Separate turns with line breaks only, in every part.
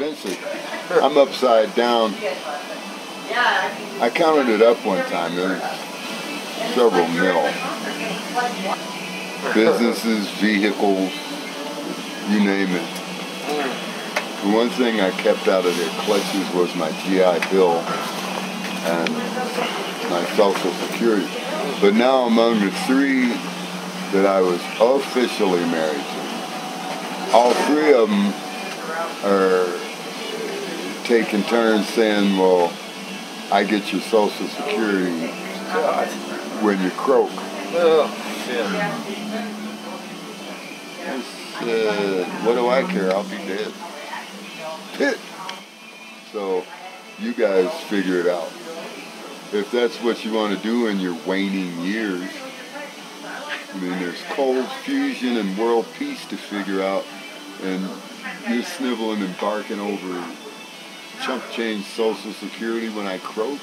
expensive. I'm upside down. I counted it up one time. There was several mil. Businesses, vehicles, you name it. The one thing I kept out of their clutches was my GI Bill and my Social Security. But now among the three that I was officially married to, all three of them are taking turns saying, well, I get your Social Security when you croak.
Oh, shit.
I said, what do I care? I'll be dead. Pit. So you guys figure it out. If that's what you want to do in your waning years, I mean, there's cold fusion and world peace to figure out, and you're sniveling and barking over chump change Social Security when I croak?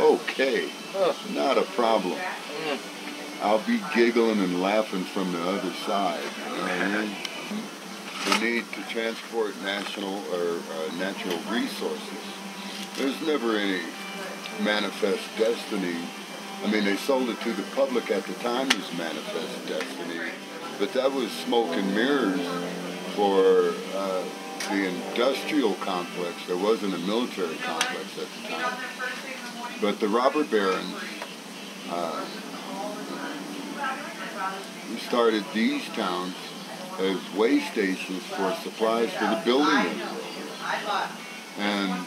Okay, not a problem. I'll be giggling and laughing from the other side. You know what I mean? The need to transport natural resources. There's never any manifest destiny. I mean, they sold it to the public at the time as manifest destiny, but that was smoke and mirrors for the industrial complex. There wasn't a military complex at the time. But the robber barons started these towns as way stations for supplies for the building industry. And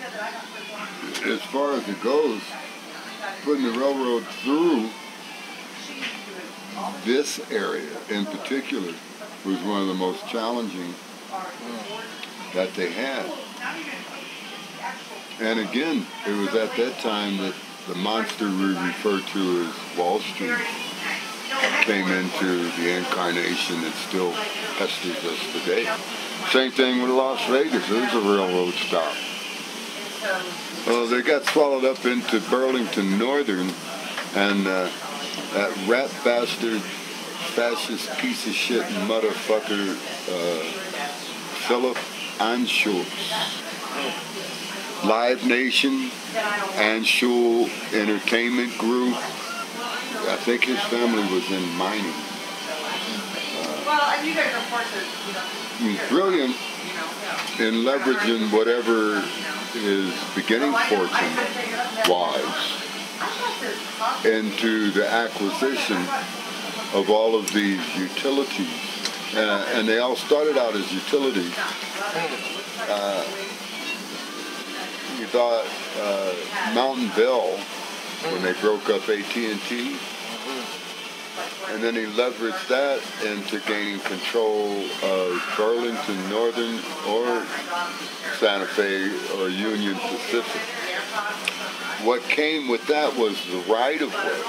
as far as it goes, putting the railroad through this area in particular was one of the most challenging that they had. And again, it was at that time that the monster we refer to as Wall Street came into the incarnation that still pesters us today. Same thing with Las Vegas. It was a railroad stop. Well, they got swallowed up into Burlington Northern, and that rat bastard, fascist piece of shit motherfucker, Philip Anschutz, Live Nation, Anschutz Entertainment Group. I think his family was in mining.
Well, and you guys are fortunate,
He's brilliant in leveraging whatever his beginning fortune was into the acquisition of all of these utilities. And they all started out as utilities. You thought Mountain Bell, when they broke up AT&T, and then he leveraged that into gaining control of Burlington Northern or Santa Fe or Union Pacific. What came with that was the right-of-way.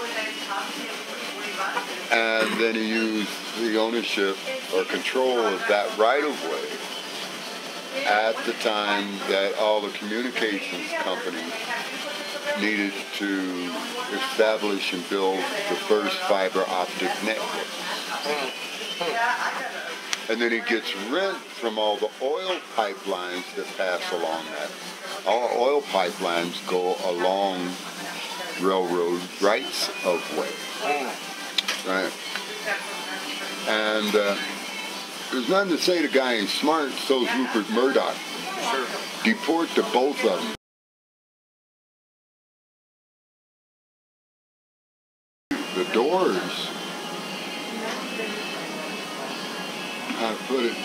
And then he used the ownership or control of that right-of-way at the time that all the communications companies needed to establish and build the first fiber optic network. And then he gets rent from all the oil pipelines that pass along that. All oil pipelines go along railroad rights of way. Right? And there's nothing to say the guy ain't smart, so's Rupert Murdoch. Sure. Deport to both of them. The doors, how to put it,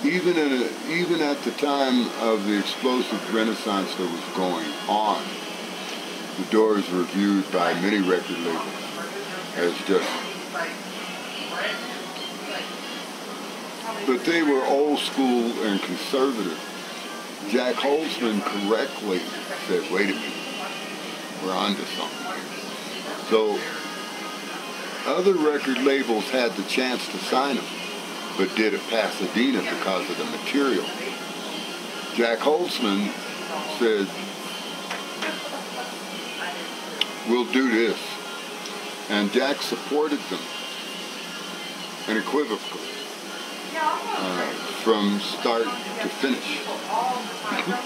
even at the time of the explosive renaissance that was going on, the Doors were viewed by many record labels as just, but they were old school and conservative. Jack Holzman correctly said, wait a minute, we're onto something here. So other record labels had the chance to sign them, but did at Pasadena because of the material. Jack Holzman said, we'll do this. And Jack supported them unequivocally. from start to finish.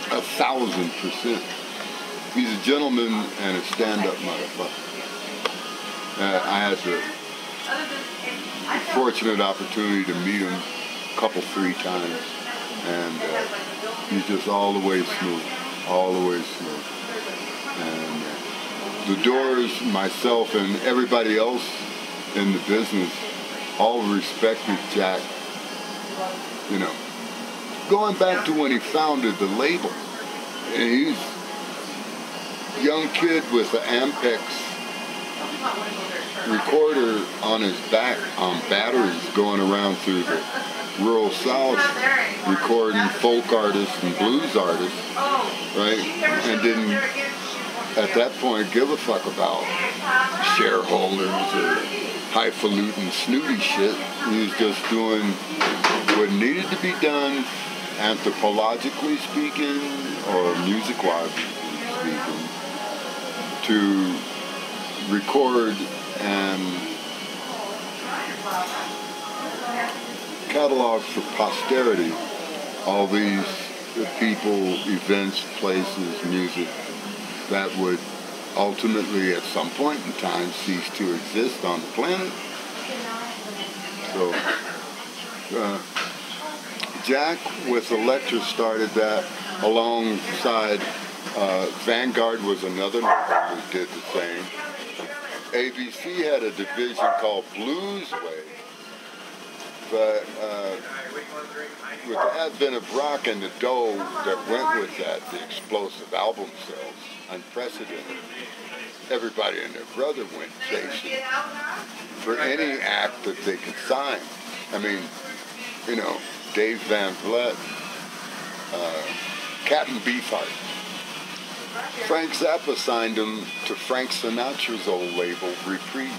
1,000%. He's a gentleman and a stand-up motherfucker. I had the fortunate opportunity to meet him a couple, 3 times, and he's just all the way smooth, all the way smooth. And the Doors, myself, and everybody else in the business all respected Jack, you know, going back to when he founded the label. And he's a young kid with an Ampex recorder on his back on batteries going around through the rural South recording folk artists and blues artists, right? And didn't at that point give a fuck about shareholders or highfalutin snooty shit. He was just doing what needed to be done, anthropologically speaking or music-wise speaking, to record and catalog for posterity all these people, events, places, music that would ultimately at some point in time cease to exist on the planet. So Jack with Elektra started that alongside Vanguard was another member who did the same. ABC had a division called Blues Wave, but with the advent of rock and the dough that went with that, the explosive album sales, unprecedented, everybody and their brother went chasing for any act that they could sign. I mean, you know, Dave Van Vliet, Captain Beefheart. Frank Zappa signed him to Frank Sinatra's old label, Reprise.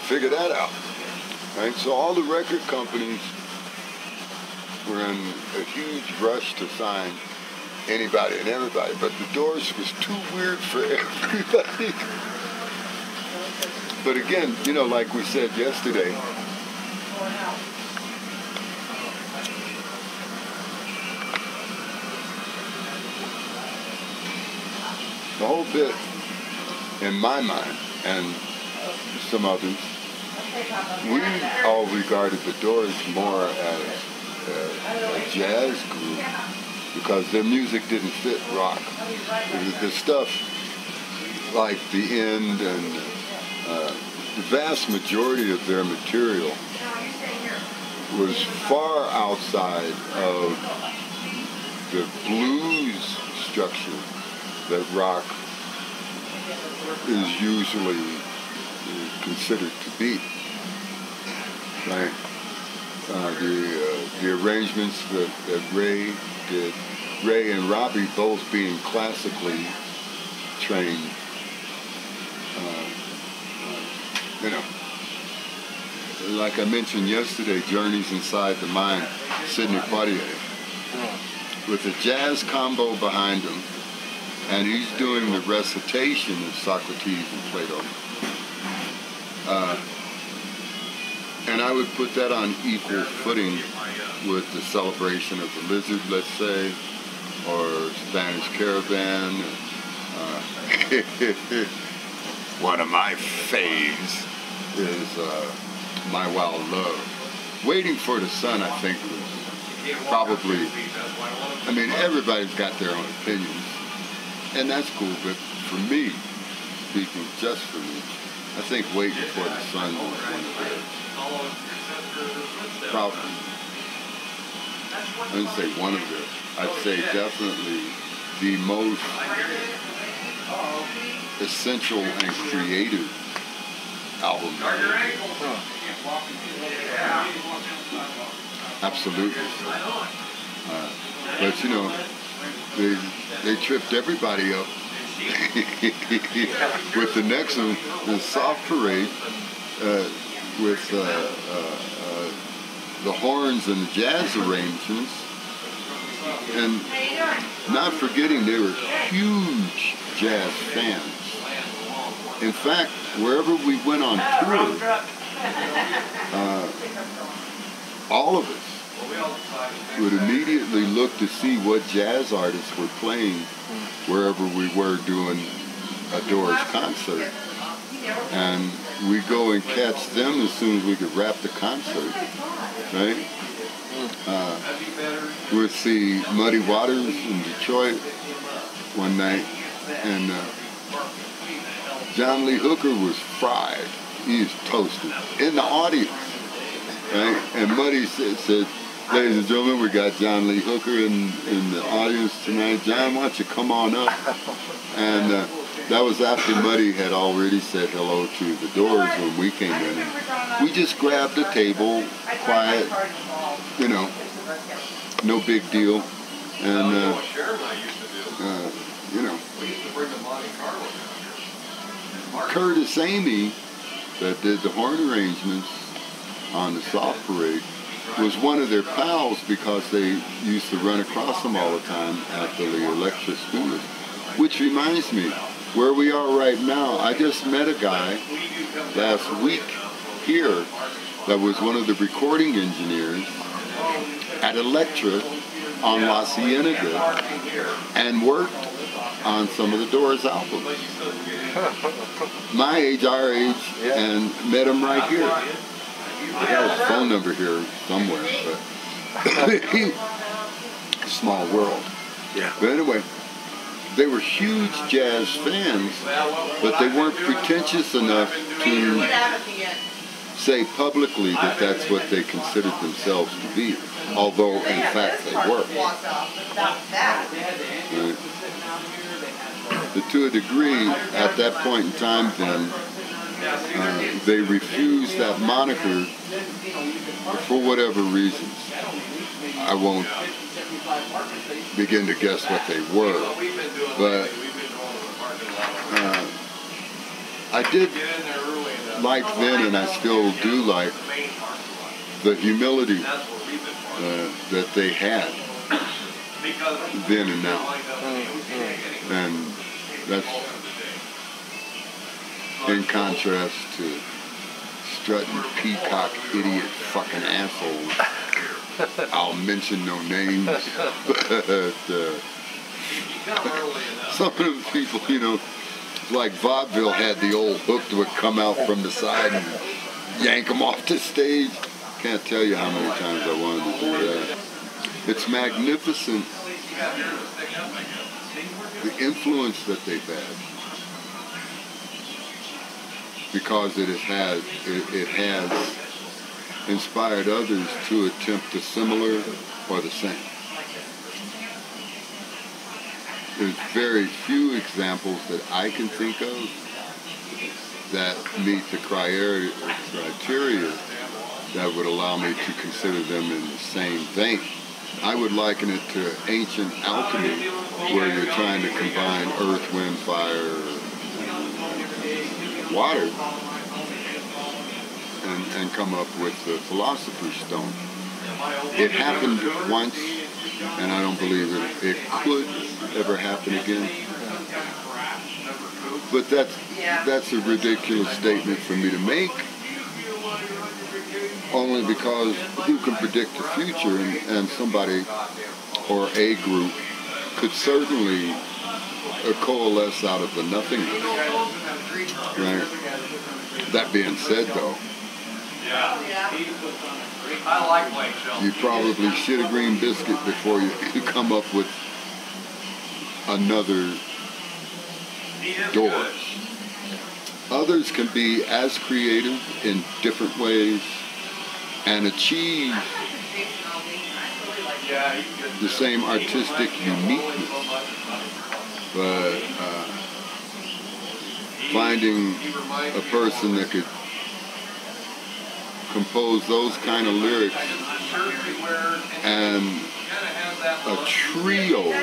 Figure that out. Right? So all the record companies were in a huge rush to sign anybody and everybody, but the Doors was too weird for everybody. But again, you know, like we said yesterday, the whole bit, in my mind, and some others, we all regarded the Doors more as a jazz group because their music didn't fit rock. The stuff like The End and the vast majority of their material was far outside of the blues structure that rock is usually considered to be. Right? The arrangements that Ray did, Ray and Robbie both being classically trained, you know, like I mentioned yesterday, Journeys Inside the Mind, Sidney Poitier, with a jazz combo behind him, and he's doing the recitation of Socrates and Plato. And I would put that on equal footing with the Celebration of the Lizard, let's say, or Spanish Caravan. One of my faves is My Wild Love. Waiting for the Sun, I think, was probably, I mean, everybody's got their own opinions, and that's cool, but for me, speaking just for me, I think Waiting for the Sun was one of the, probably, I didn't say one of the, I'd say definitely the most essential and creative album. Absolutely. But you know, they tripped everybody up with the next one, the Soft Parade, with the horns and the jazz arrangements, and not forgetting they were huge jazz fans. In fact, wherever we went on tour, all of us would immediately look to see what jazz artists were playing wherever we were doing a Doors concert. And we go and catch them as soon as we could wrap the concert, right? We'd see Muddy Waters in Detroit one night, and John Lee Hooker was fried. He was toasted in the audience, right? And Muddy said, ladies and gentlemen, we got John Lee Hooker in the audience tonight. John, why don't you come on up? And that was after Muddy had already said hello to the Doors when we came in. We just grabbed a table, quiet, you know, no big deal. And, you know, Curtis Amy, that did the horn arrangements on the Soft Parade, was one of their pals because they used to run across them all the time at the Electra Studios. Which reminds me, where we are right now, I just met a guy last week here that was one of the recording engineers at Electra on La Cienega and worked on some of the Doors albums. My age, our age, and met him right here. I got his phone number here somewhere, but small world.
Yeah.
But anyway, they were huge jazz fans, but they weren't pretentious enough to say publicly that that's what they considered themselves to be, although in fact they were. Right. But to a degree, at that point in time then, they refused that moniker for whatever reasons. I won't begin to guess what they were, but I did like then, and I still do like, the humility that they had then and now. And that's in contrast to strutting peacock idiot fucking assholes. I'll mention no names, but some of them people, you know, like vaudeville had the old hook that would come out from the side and yank them off the stage. Can't tell you how many times I wanted to do that. It's magnificent, the influence that they've had, because it has inspired others to attempt a similar or the same. There's very few examples that I can think of that meet the criteria that would allow me to consider them in the same vein. I would liken it to ancient alchemy, where you're trying to combine earth, wind, fire, and water, and come up with the Philosopher's Stone. It happened once, and I don't believe it could ever happen again. But that's a ridiculous statement for me to make, only because who can predict the future, and somebody or a group could certainly coalesce out of the nothingness. Right? That being said, though, you probably shit a green biscuit before you come up with another Doors. Others can be as creative in different ways and achieve the same artistic uniqueness, but finding a person that could compose those kind of lyrics and a trio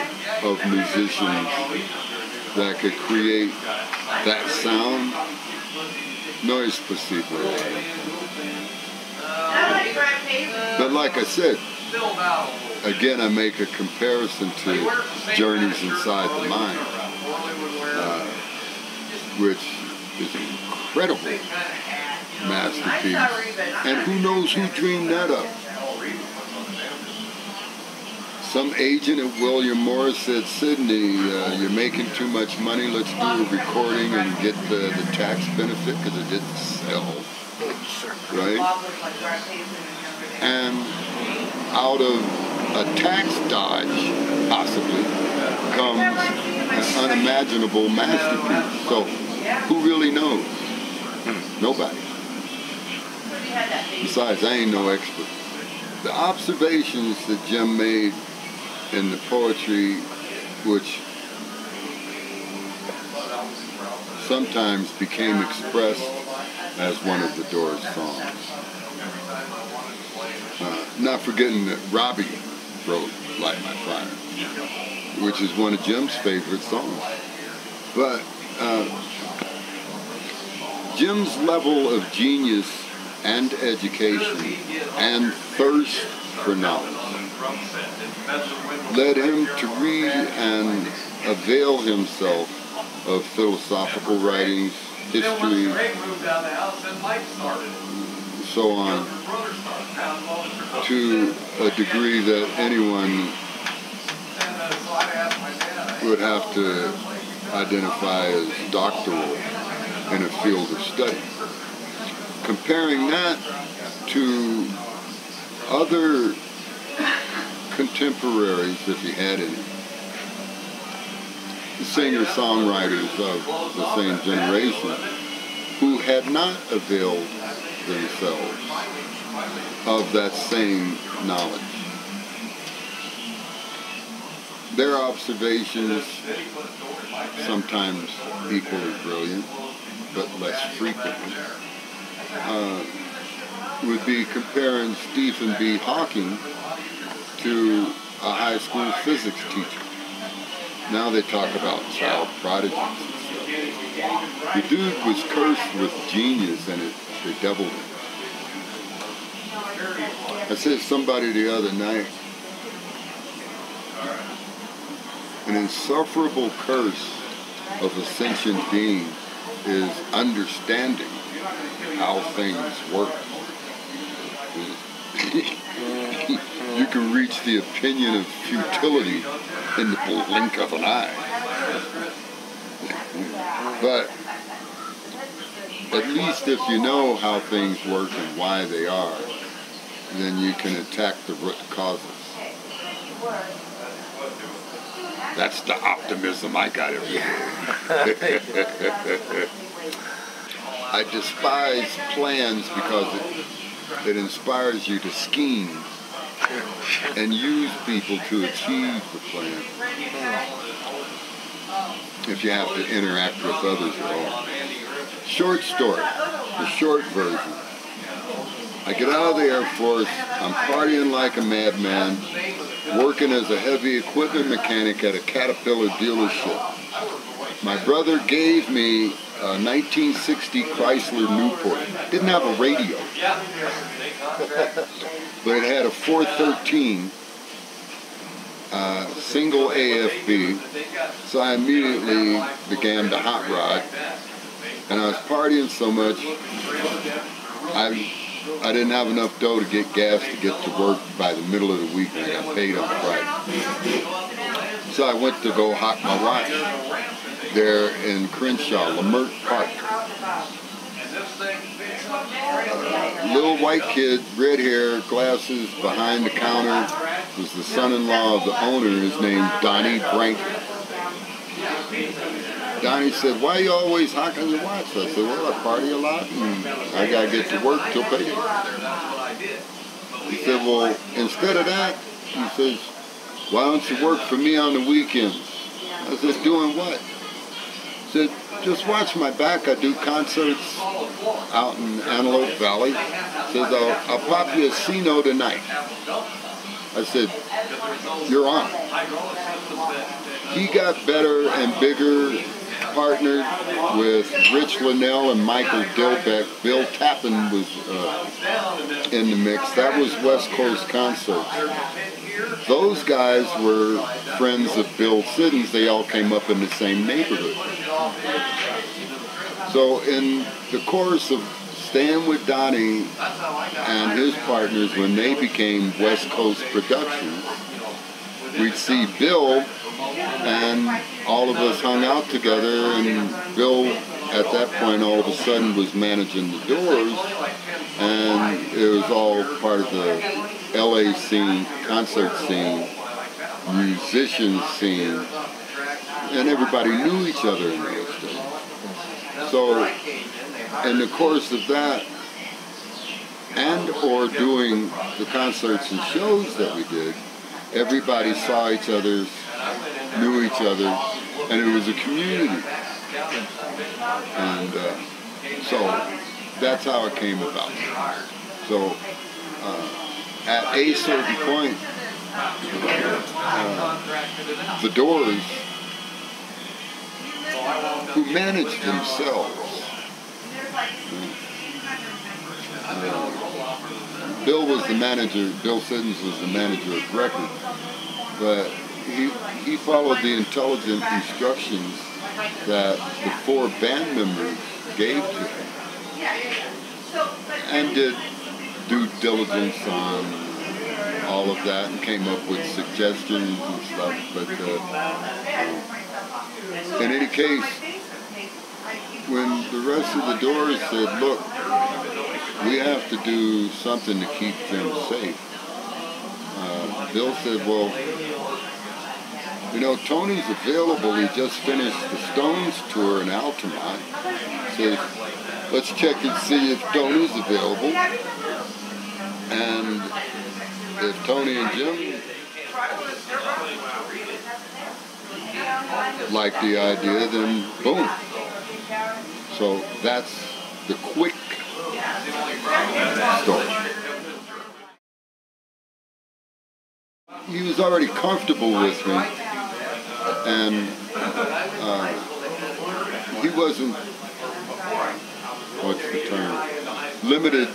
of musicians that could create that sound, no es posible. But like I said, again, I make a comparison to Journeys Inside the Mind, which is incredible masterpiece. And who knows who dreamed that up? Some agent at William Morris said, Sidney, you're making too much money. Let's do a recording and get the tax benefit because it didn't sell. Right? And out of a tax dodge, possibly, comes an unimaginable masterpiece. So, who really knows? Nobody. Besides, I ain't no expert. The observations that Jim made in the poetry, which sometimes became expressed as one of the Doors' songs. Not forgetting that Robbie wrote Light My Fire, which is one of Jim's favorite songs. But Jim's level of genius and education and thirst for knowledge led him to read and avail himself of philosophical writings, history, so on, to a degree that anyone would have to identify as doctoral in a field of study. Comparing that to other contemporaries, if he had any, singer-songwriters of the same generation, who had not availed themselves of that same knowledge. Their observations, sometimes equally brilliant, but less frequently, would be comparing Stephen B. Hawking to a high school physics teacher. Now they talk about child prodigies and stuff. The dude was cursed with genius and it bedeviled him. I said to somebody the other night, an insufferable curse of a sentient being is understanding how things work. You can reach the opinion of futility in the blink of an eye. But at least if you know how things work and why they are, then you can attack the root causes. That's the optimism I got every day. I despise plans because it inspires you to scheme and use people to achieve the plan. If you have to interact with others at all. Short story, the short version. I get out of the Air Force, I'm partying like a madman, working as a heavy equipment mechanic at a Caterpillar dealership. My brother gave me a 1960 Chrysler Newport. Didn't have a radio, but it had a 413 single AFB, so I immediately began to hot rod, and I was partying so much, I didn't have enough dough to get gas to get to work by the middle of the week, and I got paid on Friday. So I went to go hawk my wife there in Crenshaw, Lamert Park. Little white kid, red hair, glasses, behind the counter, was the son-in-law of the owner. His name's Donnie Branker. Donnie said, "Why are you always hawking your watch?" I said, "Well, I party a lot and I got to get to work till payday." He said, "Well, instead of that," he says, "why don't you work for me on the weekends?" I said, "Doing what?" He said, "Just watch my back. I do concerts out in Antelope Valley." He says, I'll pop you a C-No tonight." I said, "You're on." He got better and bigger, partnered with Rich Linnell and Michael Dilbeck. Bill Tappan was in the mix. That was West Coast Concerts. Those guys were friends of Bill Siddons. They all came up in the same neighborhood. So in the course of staying with Donnie and his partners when they became West Coast Productions. We'd see Bill, and all of us hung out together, and Bill at that point all of a sudden was managing the Doors, and it was all part of the LA scene, concert scene, musician scene, and everybody knew each other in those days. So in the course of that, and or doing the concerts and shows that we did, everybody saw each other, knew each other, and it was a community. And so that's how it came about. So at a certain point, the Doors, who managed themselves, Bill was the manager, Bill Siddons was the manager of records, but he followed the intelligent instructions that the 4 band members gave to him, and did due diligence on all of that and came up with suggestions and stuff. But in any case, when the rest of the Doors said, look, we have to do something to keep them safe, Bill said, well, you know, Tony's available. He just finished the Stones tour in Altamont. So let's check and see if Tony's available. And if Tony and Jim like the idea, then boom. So that's the quick story. He was already comfortable with me, and he wasn't, what's the term, limited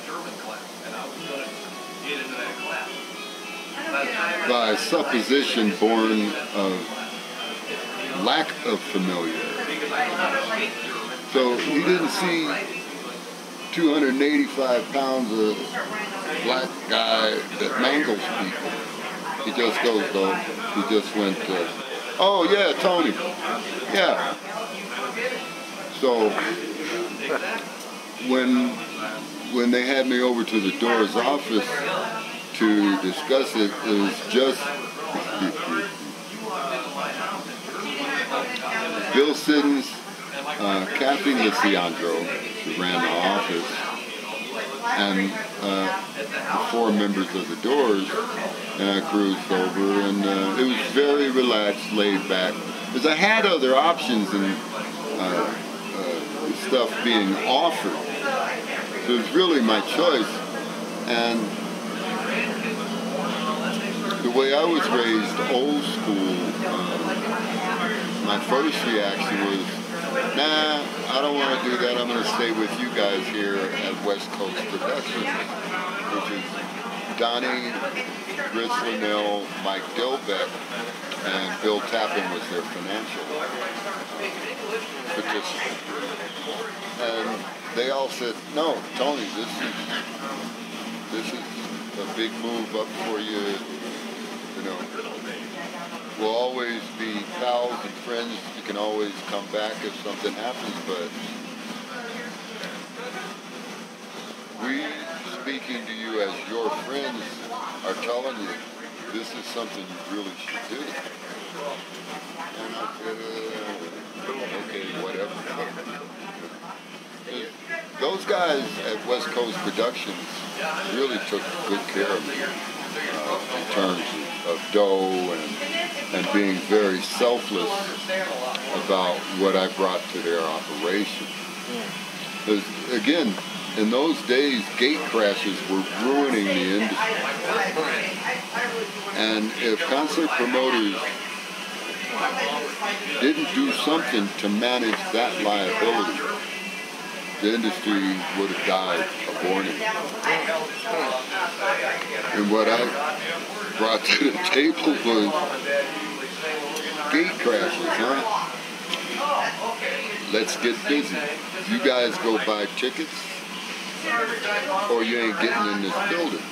by supposition born of lack of familiarity. So he didn't see 285 pounds of black guy that mangles people. He just goes, though, he just went, oh yeah, Tony, yeah. So when they had me over to the Doors office to discuss it, it was just Bill Siddons, Kathy Lisiandro, who ran the office, and the 4 members of the Doors, and I cruised over, and it was very relaxed, laid back, because I had other options and stuff being offered. So it was really my choice. And the way I was raised, old school, my first reaction was, nah, I don't want to do that. I'm going to stay with you guys here at West Coast Productions, which is Donnie, Rich Linnell, Mike Delbeck, and Bill Tappan was their financial participant. And they all said, no, Tony, this is a big move up for you. You know, we'll always be pals and friends. You can always come back if something happens, but we, speaking to you as your friends, are telling you this is something you really should do. And I said, okay, whatever. Those guys at West Coast Productions really took good care of me in terms of dough and being very selfless about what I brought to their operation. Because, again, in those days, gate crashes were ruining the industry. And if concert promoters didn't do something to manage that liability, the industry would have died a born. And what I brought to the table was gate crashes, huh? Let's get busy. You guys go buy tickets, or you ain't getting in this building.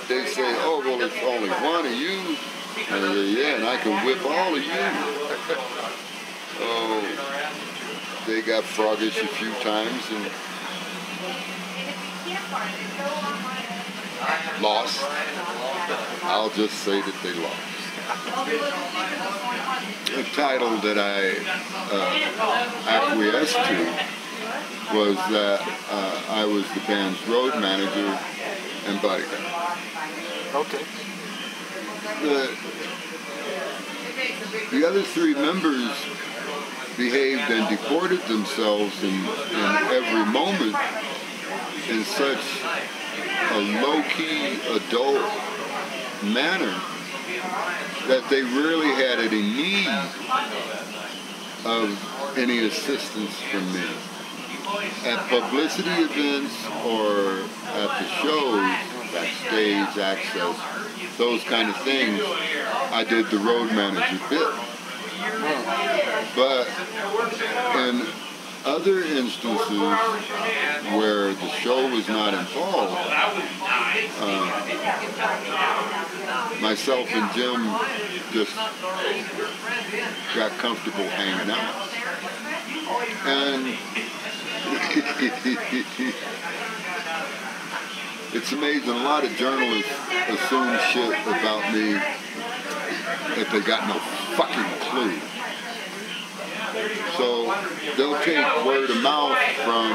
They say, oh, well, it's only one of you. And I say, yeah, and I can whip all of you. Oh, they got froggish a few times and lost. I'll just say that they lost. The title that I acquiesced to was that I was the band's road manager and bodyguard.
Okay.
The other three members behaved and deported themselves in every moment in such a low-key adult manner that they really had any need of any assistance from me. At publicity events or at the shows, backstage access, those kind of things, I did the road manager bit. But in other instances where the show was not involved, myself and Jim just got comfortable hanging out. And it's amazing, a lot of journalists assume shit about me that they got no fucking clue. So they'll take word of mouth from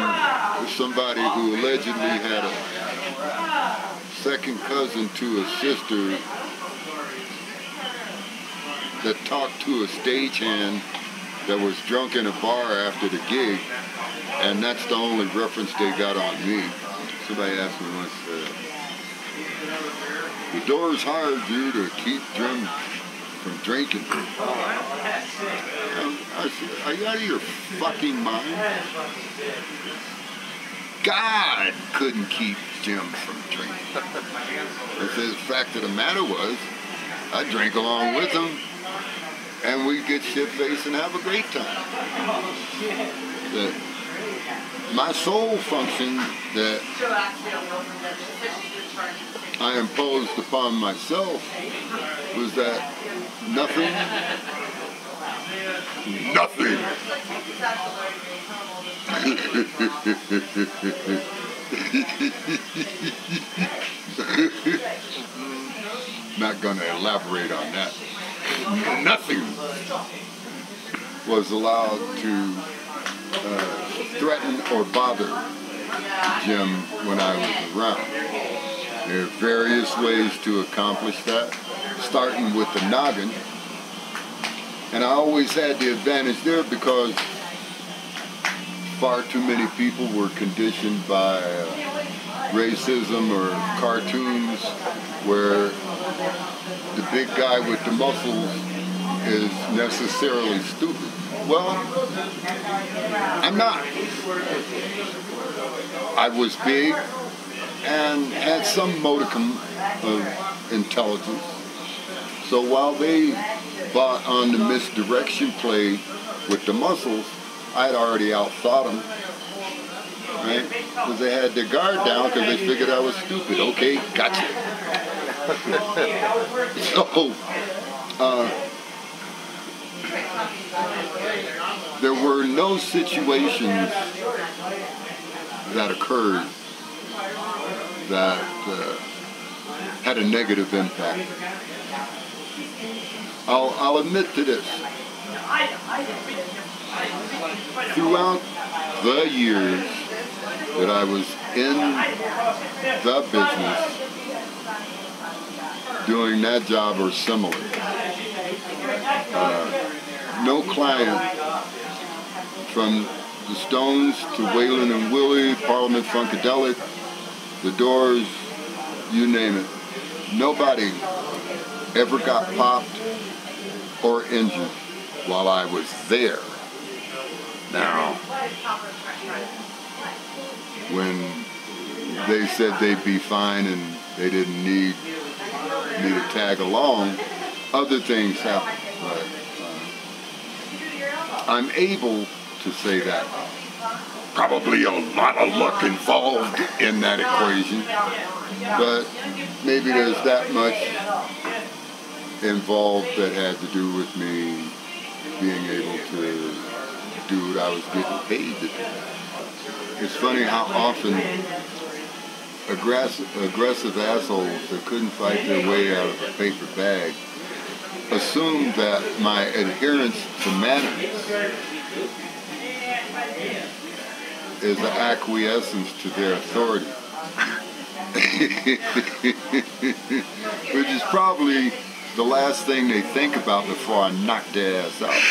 somebody who allegedly had a second cousin to a sister that talked to a stagehand that was drunk in a bar after the gig, and that's the only reference they got on me. Somebody asked me once, the Doors hired you to keep Jim from drinking. I said, are you out of your fucking mind? God couldn't keep Jim from drinking. I said, the fact of the matter was, I drank along with him, and we'd get shit-faced and have a great time. My sole function that I imposed upon myself was that nothing not going to elaborate on that. Nothing was allowed to threaten or bother Jim when I was around. There are various ways to accomplish that, starting with the noggin. And I always had the advantage there because far too many people were conditioned by racism or cartoons where the big guy with the muscles is necessarily stupid. Well, I'm not. I was big and had some modicum of intelligence. So while they bought on the misdirection play with the muscles, I'd already outthought them, right? Because they had their guard down because they figured I was stupid. Okay, gotcha. So, there were no situations that occurred that had a negative impact. I'll admit to this. Throughout the years that I was in the business, doing that job or similar, no client, from the Stones to Waylon and Willie, Parliament Funkadelic, the Doors, you name it, nobody ever got popped or injured while I was there. Now, when they said they'd be fine and they didn't need me to tag along, other things happened. But I'm able to say that probably a lot of luck involved in that equation, but maybe there's that much involved that had to do with me being able to do what I was getting paid to do. It's funny how often aggressive assholes that couldn't fight their way out of a paper bag assume that my adherence to manners is an acquiescence to their authority. Which is probably the last thing they think about before I knock their ass out.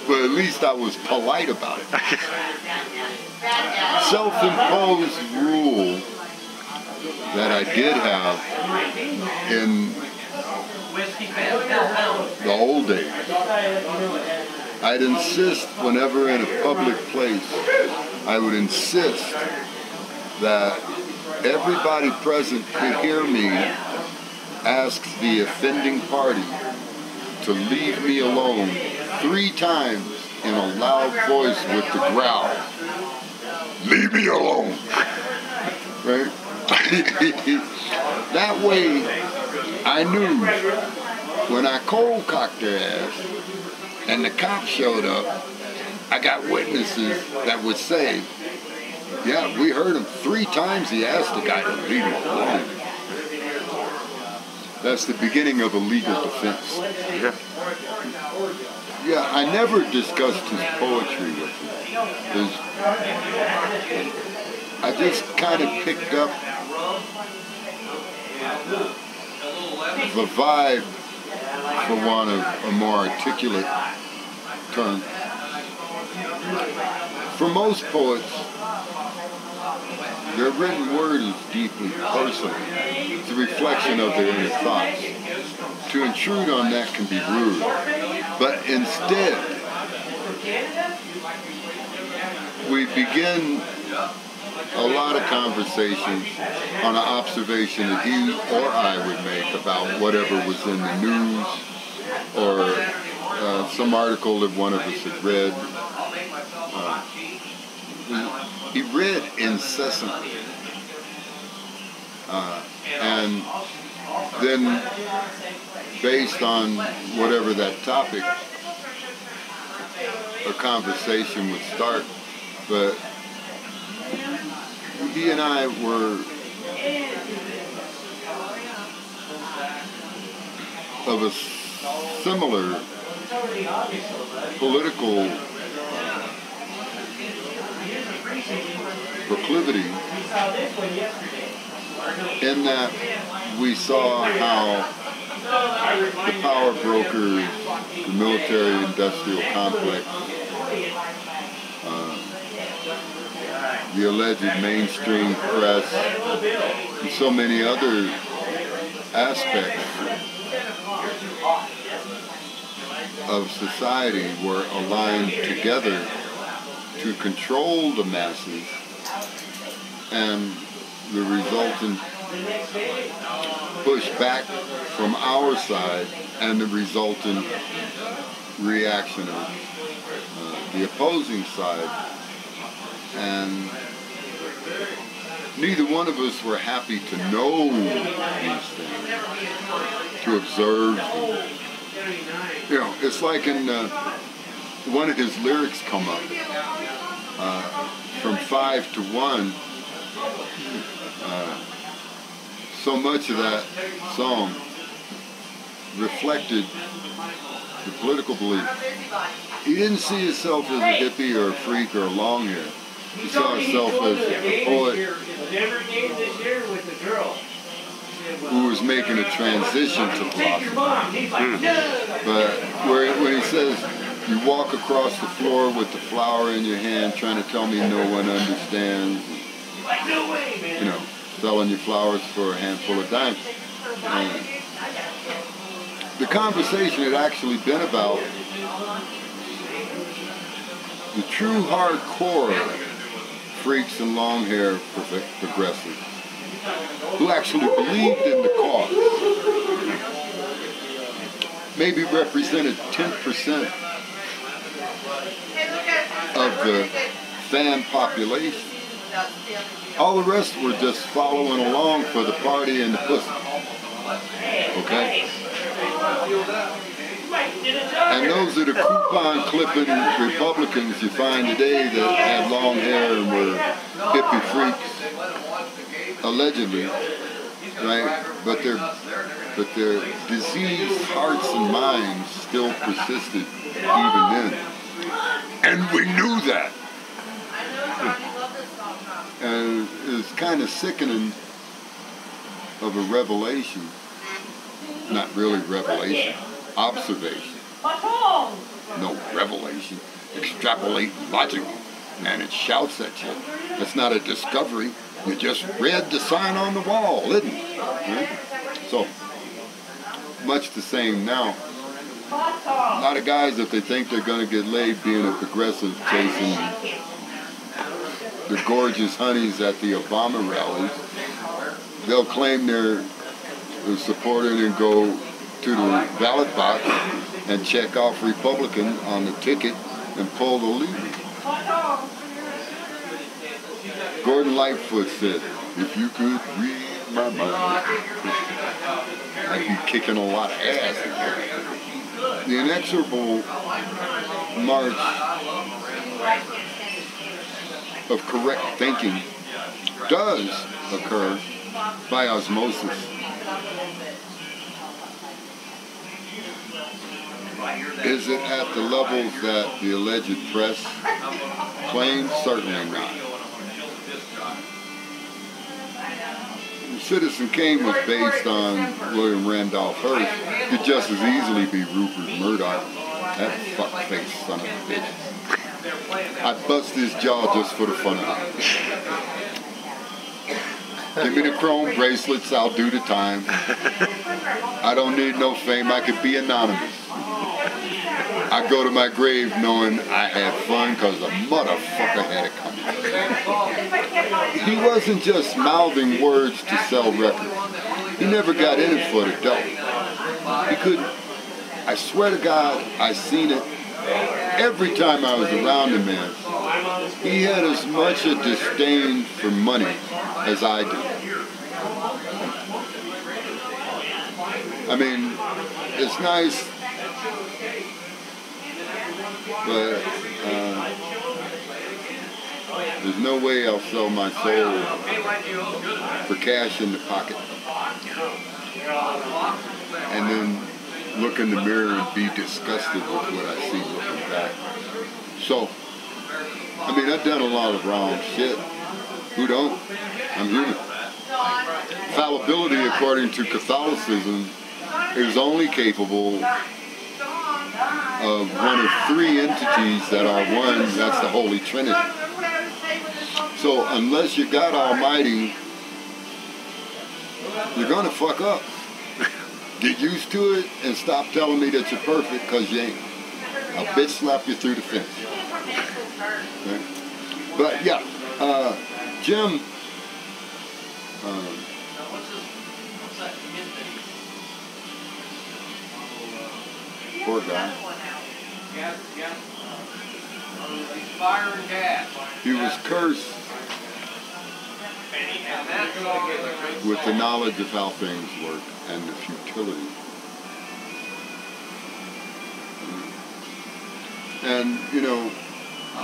But at least I was polite about it. Self-imposed rule that I did have in the old days. I'd insist whenever in a public place, I would insist that everybody present could hear me ask the offending party to leave me alone 3 times in a loud voice with the growl. Leave me alone. Right? That way, I knew when I cold cocked their ass and the cops showed up, I got witnesses that would say, yeah, we heard him 3 times he asked the guy to leave him alone. That's the beginning of a legal defense. Yeah, I never discussed his poetry with him. I just kind of picked up the vibe, for want of a more articulate term. For most poets, their written word is deeply personal. It's a reflection of their inner thoughts. To intrude on that can be rude. But instead, we begin a lot of conversations on an observation that he or I would make about whatever was in the news or some article that one of us had read. He read incessantly. And then, based on whatever that topic, a conversation would start. But he and I were of a similar political proclivity, in that we saw how the power brokers, the military-industrial complex, the alleged mainstream press, and so many other aspects of society were aligned together to control the masses, and the resultant push back from our side and the resultant reaction of the opposing side. And neither one of us were happy to know these things, to observe them. You know, it's like in one of his lyrics come up, from 5 to 1, so much of that song reflected the political belief. He didn't see himself as a hippie or a freak or a long hair. He saw himself as a poet who was making a transition to philosophy. But when he says, you walk across the floor with the flower in your hand trying to tell me no one understands, you know, selling your flowers for a handful of dimes. The conversation had actually been about the true hardcore freaks and long hair progressives who actually believed in the cause, maybe represented 10% of the fan population. All the rest were just following along for the party and the pussy. Okay? And those are the coupon clipping Republicans you find today that had long hair and were hippie freaks, allegedly, right? But their diseased hearts and minds still persisted even then. And we knew that. And it's kind of sickening of a revelation. Not really revelation. Observation. No revelation. Extrapolate logic. Man, it shouts at you. That's not a discovery. You just read the sign on the wall, isn't it? Right? So, much the same now. A lot of guys, if they think they're going to get laid being a progressive, chasing the gorgeous honeys at the Obama rallies, they'll claim they're supporting and go to the ballot box and check off Republican on the ticket and pull the lever. Gordon Lightfoot said, "If you could read my mind, I'd be kicking a lot of ass." The inexorable march of correct thinking does occur by osmosis. Is it at the levels that the alleged press claims? Certainly not. Citizen Kane was based on William Randolph Hearst. Could just as easily be Rupert Murdoch. That fuckface son of a bitch. I'd bust his jaw just for the fun of it. Give me the chrome bracelets, I'll do the time. I don't need no fame, I could be anonymous. I go to my grave knowing I had fun because the motherfucker had it coming. He wasn't just mouthing words to sell records. He never got in it for the dough. He couldn't. I swear to God, I seen it every time I was around the man. He had as much a disdain for money as I did. I mean, it's nice, but there's no way I'll sell my soul for cash in the pocket and then look in the mirror and be disgusted with what I see looking back. So, I mean, I've done a lot of wrong shit. Who don't? I'm human. Fallibility, according to Catholicism, is only capable of one of three entities that are one. That's the Holy Trinity. So unless you got Almighty, you're going to fuck up. Get used to it and stop telling me that you're perfect, because you ain't. I'll bitch slap you through the fence. Okay? But yeah, Jim, poor guy. He was cursed with the knowledge of how things work and the futility. And, you know,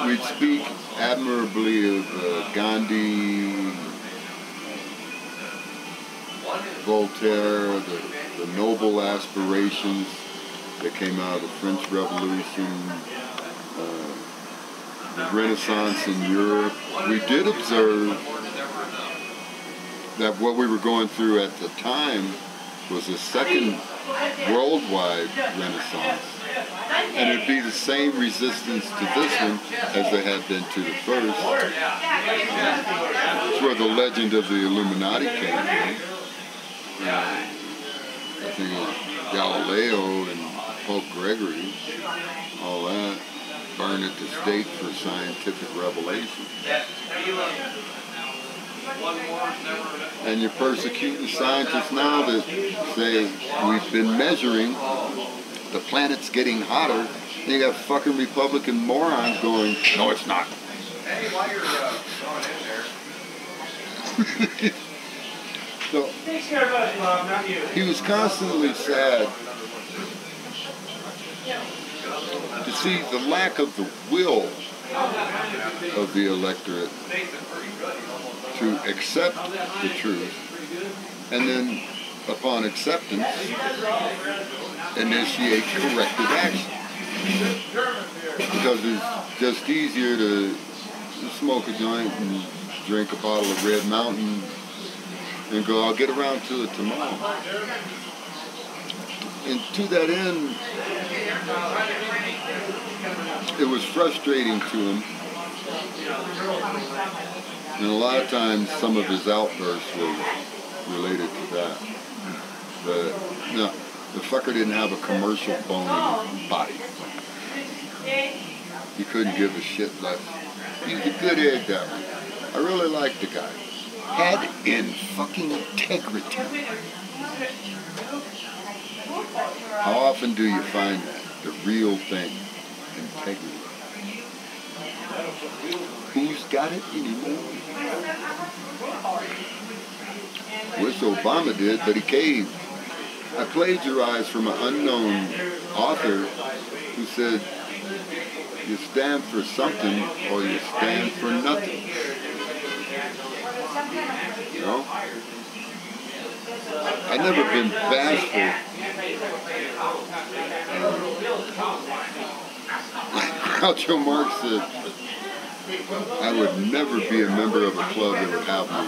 we speak admirably of Gandhi, Voltaire, the noble aspirations that came out of the French Revolution, the Renaissance in Europe. We did observe that what we were going through at the time was a second worldwide Renaissance. And it'd be the same resistance to this one as there had been to the first. It's where the legend of the Illuminati came from. I think it was Galileo and Pope Gregory, all that, burned at the stake for scientific revelation. And you're persecuting scientists now that say we've been measuring the planet's getting hotter You got fucking Republican morons going, no, it's not.
Hey, while you're going in there.
So, he was constantly sad to see the lack of the will of the electorate to accept the truth, and then, upon acceptance, initiate corrective action. Because it's just easier to smoke a joint and drink a bottle of Red Mountain and go, I'll get around to it tomorrow. And to that end, it was frustrating to him. And a lot of times some of his outbursts were related to that. But no, the fucker didn't have a commercial bone in his body. He couldn't give a shit less. He's a good egg, that one. I really liked the guy. Had in fucking integrity. How often do you find that? The real thing. Integrity. Who's got it anymore? Wish Obama did, but he caved. I plagiarized from an unknown author who said, you stand for something or you stand for nothing. You know? I've never been bashful. Like Groucho Marx said, I would never be a member of a club that would have me.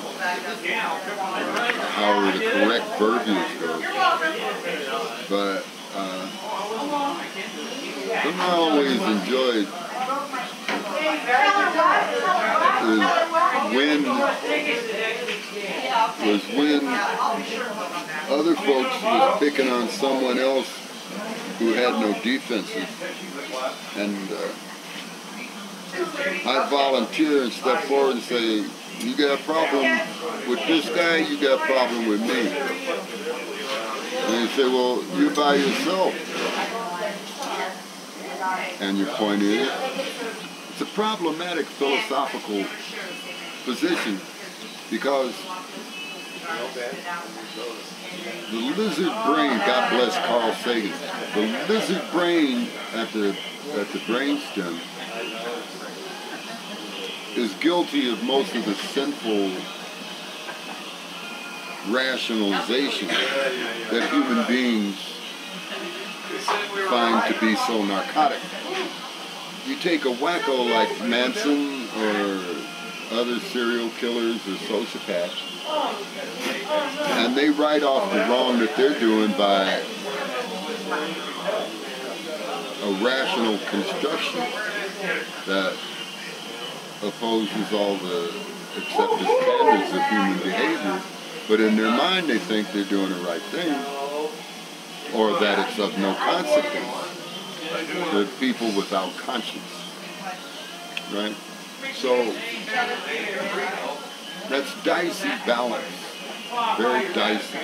However the correct verbiage goes. But something I always enjoyed was when other folks was picking on someone else who had no defenses, and I'd volunteer and step forward and say, you got a problem with this guy, you got a problem with me. And you say, well, you're by yourself. And you're pointing at it. It's a problematic philosophical position because the lizard brain, God bless Carl Sagan, the lizard brain at the brainstem is guilty of most of the sinful rationalization that human beings find to be so narcotic. You take a wacko like Manson or other serial killers or sociopaths, and they write off the wrong that they're doing by a rational construction that opposes all the accepted standards of human behavior, but in their mind they think they're doing the right thing, or that it's of no consequence. They're people without conscience, right? So that's dicey balance, very dicey,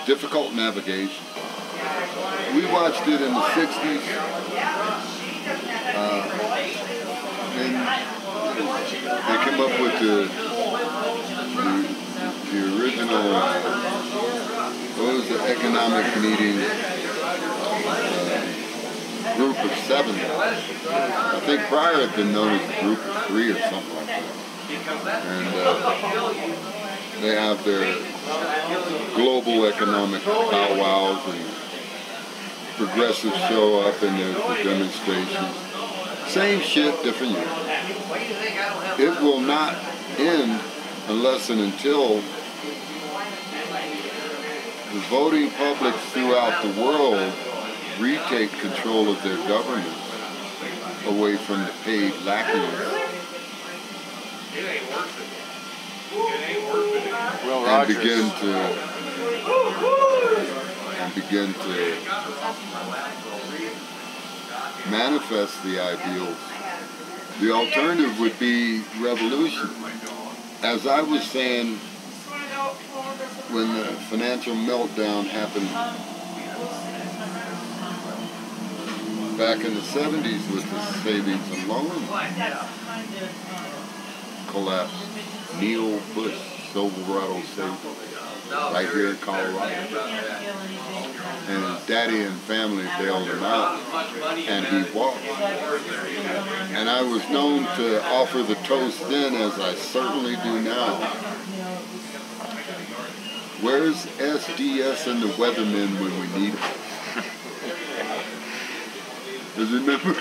difficult navigation. We watched it in the 60s, and they came up with the original, what was the economic meeting, group of 7. I think prior had been known as a group of 3 or something like that. And they have their global economic powwows and progressives show up and there's the demonstrations. Same shit, different year. It will not end unless and until the voting publics throughout the world retake control of their governments away from the paid lackeys. And begin to manifest the ideals. The alternative would be revolution. As I was saying, when the financial meltdown happened back in the 70s with the savings and loan collapse. Neil Bush, Silverado savings, right here in Colorado. And his daddy and family bailed him out, and he walked. And I was known to offer the toast then, as I certainly do now. Where's SDS and the weathermen when we need them? Because remember,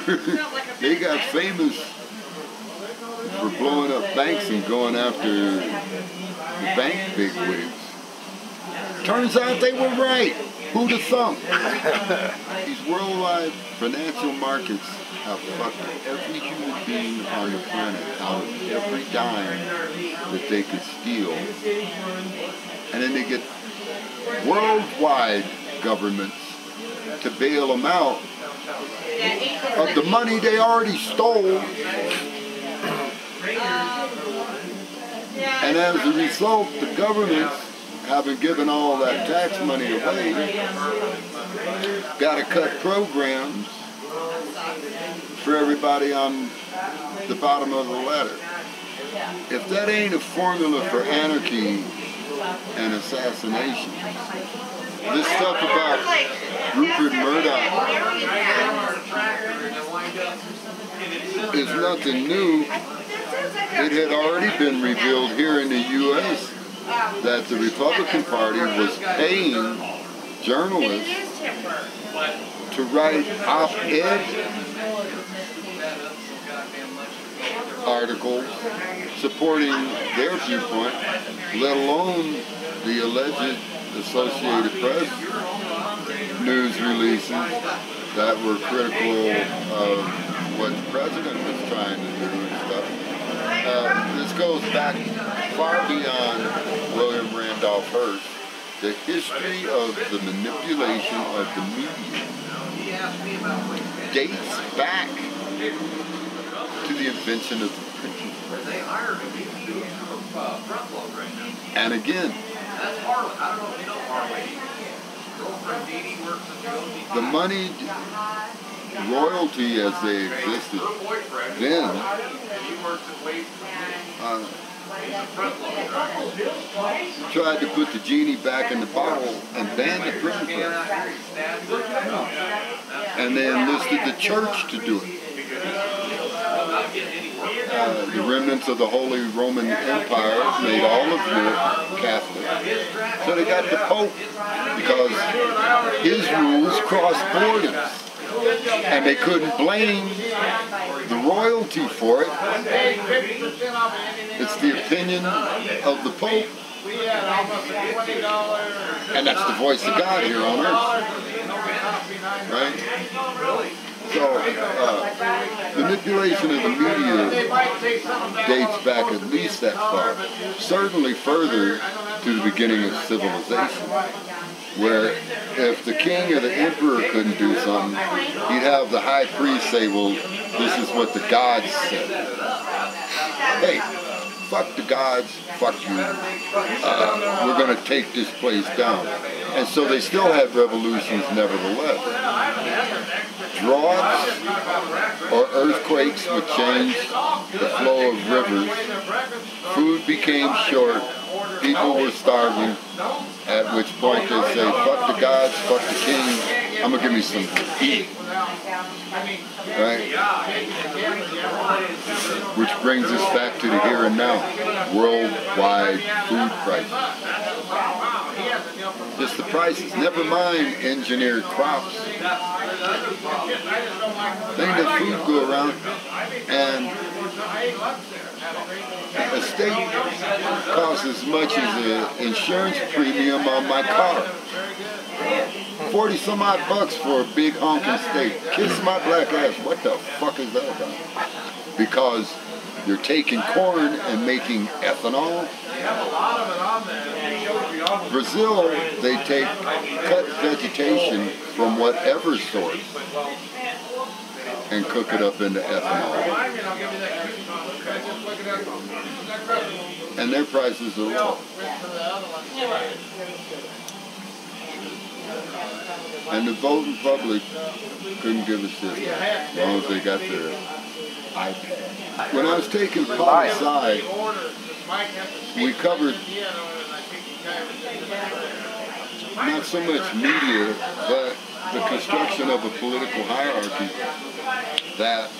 they got famous for blowing up banks and going after the bank bigwigs. Turns out they were right. Who'd have thunk? These worldwide financial markets have fucked every human being on the planet out of every dime that they could steal. And then they get worldwide governments to bail them out of the money they already stole. And as a result, the governments, having given all that tax money away, got to cut programs for everybody on the bottom of the ladder. If that ain't a formula for anarchy and assassination, this stuff about Rupert Murdoch is nothing new. It had already been revealed here in the U.S. that the Republican Party was paying journalists to write op-ed articles supporting their viewpoint, let alone the alleged Associated Press news releases that were critical of what the president was trying to do and stuff. This goes back far beyond William Randolph Hearst. The history of the manipulation of the media dates back to the invention of the printing press. And again, the moneyed royalty as they existed then tried to put the genie back in the bottle and ban the printing press. And they enlisted the church to do it. The remnants of the Holy Roman Empire made all of Europe Catholic. So they got the Pope because his rules crossed borders. And they couldn't blame the royalty for it. It's the opinion of the Pope. And that's the voice of God here on earth. Right? So, manipulation of the media dates back at least that far. Certainly further to the beginning of civilization, where if the king or the emperor couldn't do something, he'd have the high priest say, well, this is what the gods said. Hey, fuck the gods, fuck you. We're going to take this place down. And so they still had revolutions nevertheless. Droughts or earthquakes would change the flow of rivers. Food became short. People were starving. At which point they say, fuck the gods, fuck the king. I'm going to give me some heat. Right? Which brings us back to the here and now. Worldwide food prices. Just the prices. Never mind engineered crops. Then the food go around and a steak costs as much as an insurance premium on my car. 40 some odd bucks for a big honking steak. Kiss my black ass. What the fuck is that about? Because you're taking corn and making ethanol. Brazil, they take cut vegetation from whatever source and cook it up into ethanol. And their prices are low. And the voting public couldn't give a shit as long as they got their iPad. When I was taking poli-sci, we covered not so much media, but the construction of a political hierarchy that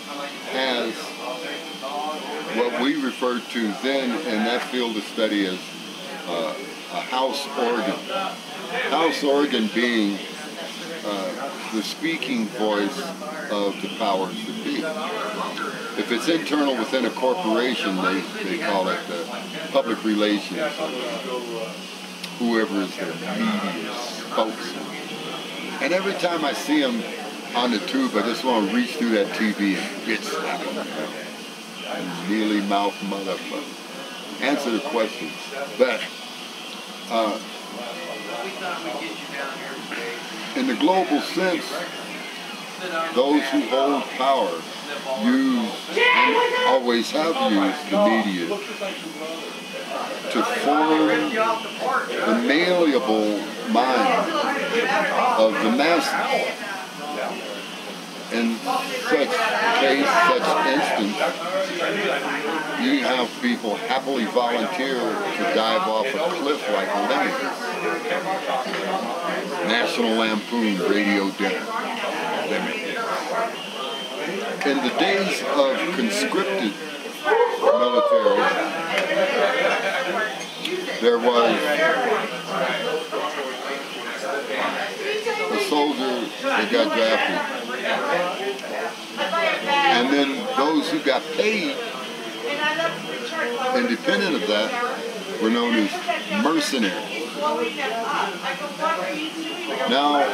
has what we referred to then in that field of study as a house organ. House organ being the speaking voice of the powers that be. If it's internal within a corporation, they call it public relations, whoever is their media spokesman. And every time I see them on the tube, I just want to reach through that TV and bitch slap them. Mealy mouth motherfucker. Answer the questions. But in the global sense, those who hold power use and always have used the media to form the malleable mind of the masses. In such case, such instance, you have people happily volunteer to dive off a cliff like lemmings. National Lampoon Radio Dinner. In the days of conscripted military, there was a soldier that got drafted. And then those who got paid, independent of that, were known as mercenaries. Now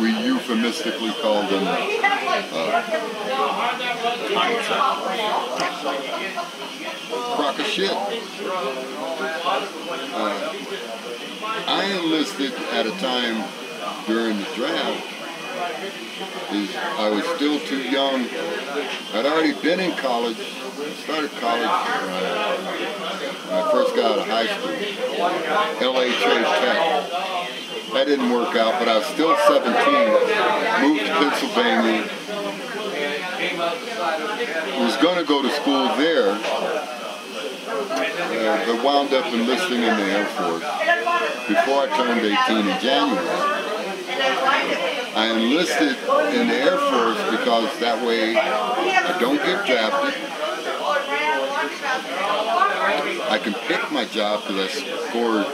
we euphemistically call them crock of shit. I enlisted at a time during the draft. I was still too young. I'd already been in college. I started college when I first got out of high school. LA Trade Tech. That didn't work out, but I was still 17. Moved to Pennsylvania. Was going to go to school there, but wound up enlisting in the Air Force before I turned 18 in January. I enlisted in the Air Force because that way I don't get drafted. I can pick my job because I scored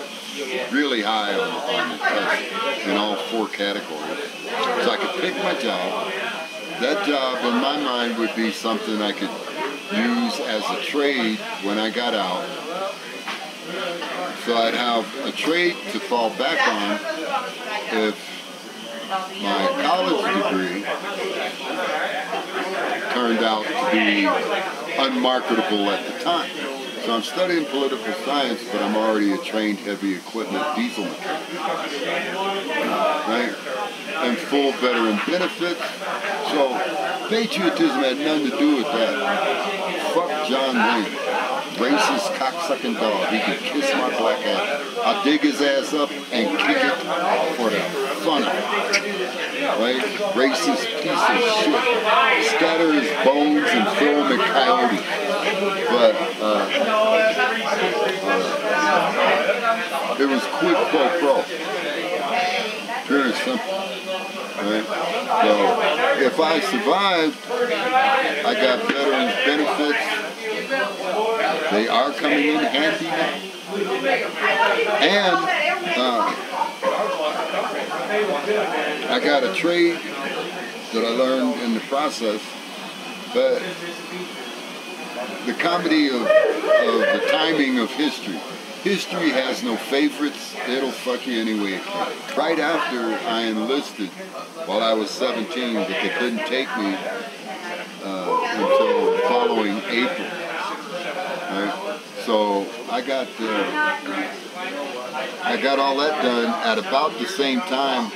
really high on the test in all 4 categories. So I could pick my job. That job in my mind would be something I could use as a trade when I got out. So I'd have a trade to fall back on if my college degree turned out to be unmarketable at the time. So I'm studying political science, but I'm already a trained heavy equipment diesel mechanic. Right? And full veteran benefits. So patriotism had nothing to do with that. Fuck John Wayne. Racist cocksucking dog. He can kiss my black ass. I'll dig his ass up and kick it for the fun of it. Right? Racist piece of shit. Scatter his bones and throw him in coyotes. But it was quid pro quo. Pure and simple. Right? So if I survived, I got veterans benefits. They are coming in handy now. And I got a trade that I learned in the process, but the comedy of the timing of history. History has no favorites. It'll fuck you any way it can. Right after I enlisted, while I was 17, but they couldn't take me until the following April. Right? So I got all that done at about the same time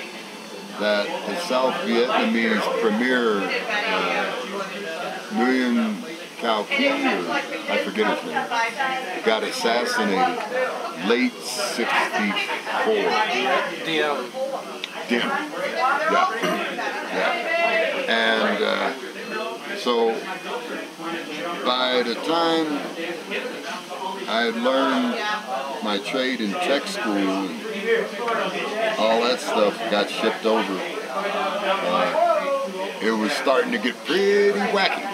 that the South Vietnamese premier Nguyen Cao Ky, or I forget his name, got assassinated late '64. Diem. Yeah. So by the time I had learned my trade in tech school and all that stuff got shipped over, it was starting to get pretty wacky.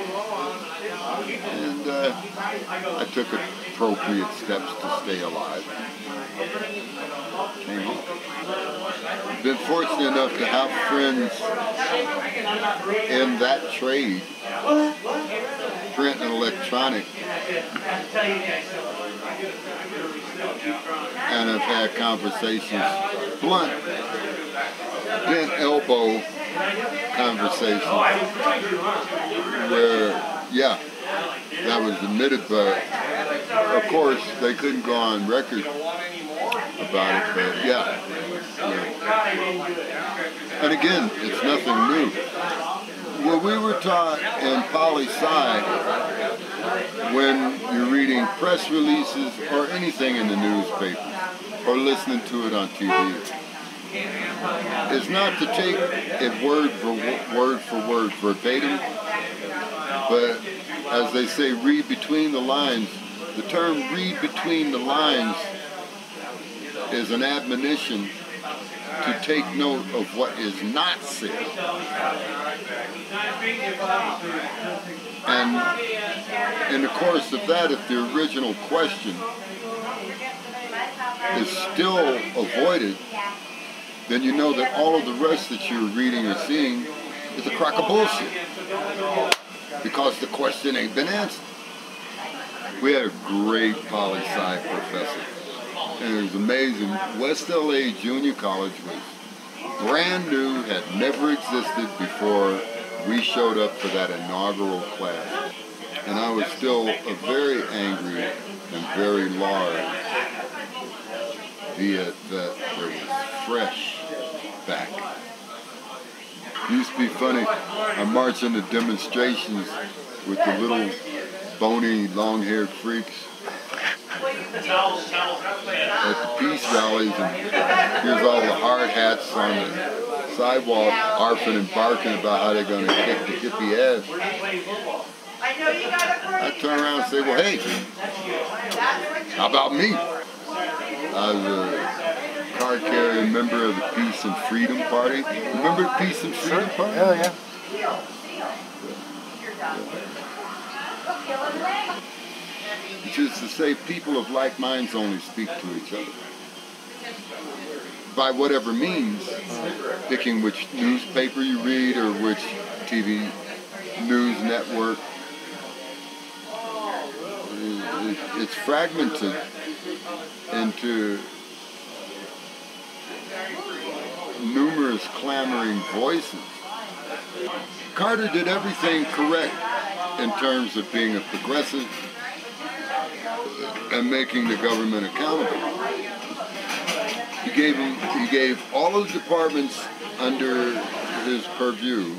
And I took appropriate steps to stay alive. Came home. Been fortunate enough to have friends in that trade, print and electronic, and I've had conversations, blunt, bent elbow conversations, where, yeah, that was admitted, but of course they couldn't go on record about it, but yeah. And again, it's nothing new. What we were taught in poli-sci, when you're reading press releases or anything in the newspaper or listening to it on TV, is not to take it word for word verbatim, but as they say, read between the lines. The term read between the lines is an admonition to take note of what is not said. And in the course of that, if the original question is still avoided, then you know that all of the rest that you're reading or seeing is a crock of bullshit, because the question ain't been answered. We had a great poli-sci professor, and it was amazing. West LA Junior College was brand new, had never existed before we showed up for that inaugural class. And I was still a very angry and very large, be it that there was fresh back. It used to be funny, I march into demonstrations with the little bony, long-haired freaks at the peace rallies, and here's all the hard hats on the sidewalk arfing and barking about how they're going to kick the hippie ass. I turn around and say, well, hey, how about me? I was a card-carrying member of the Peace and Freedom Party. Remember the Peace and Freedom Party?
Hell yeah.
Which is to say, people of like minds only speak to each other. By whatever means, picking which newspaper you read or which TV news network. It's fragmented into numerous clamoring voices. Carter did everything correct in terms of being a progressive and making the government accountable. He gave all of the departments under his purview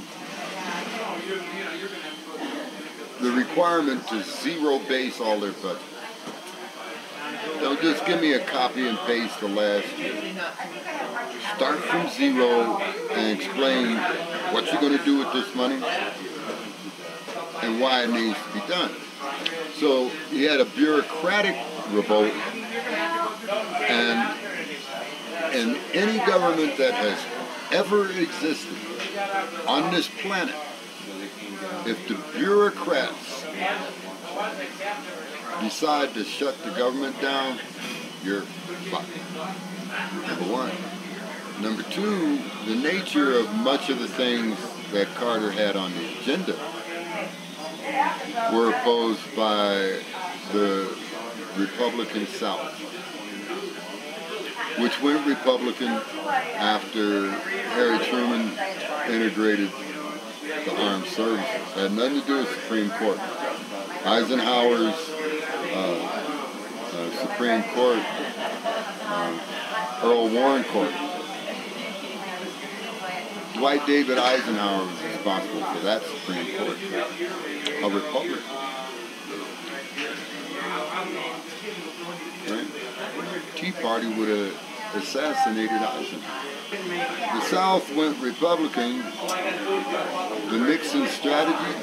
the requirement to zero base all their budget. Don't just give me a copy and paste the last year. Start from zero and explain what you're going to do with this money and why it needs to be done. So he had a bureaucratic revolt, and in any government that has ever existed on this planet, if the bureaucrats decide to shut the government down, you're fucked. Number one. Number two, the nature of much of the things that Carter had on the agenda were opposed by the Republican South, which went Republican after Harry Truman integrated the armed services. It had nothing to do with the Supreme Court. Eisenhower's Supreme Court, Earl Warren Court. Dwight David Eisenhower was responsible for that Supreme Court. A Republican. Right? Tea Party would have assassinated Eisenhower. The South went Republican. The Nixon strategy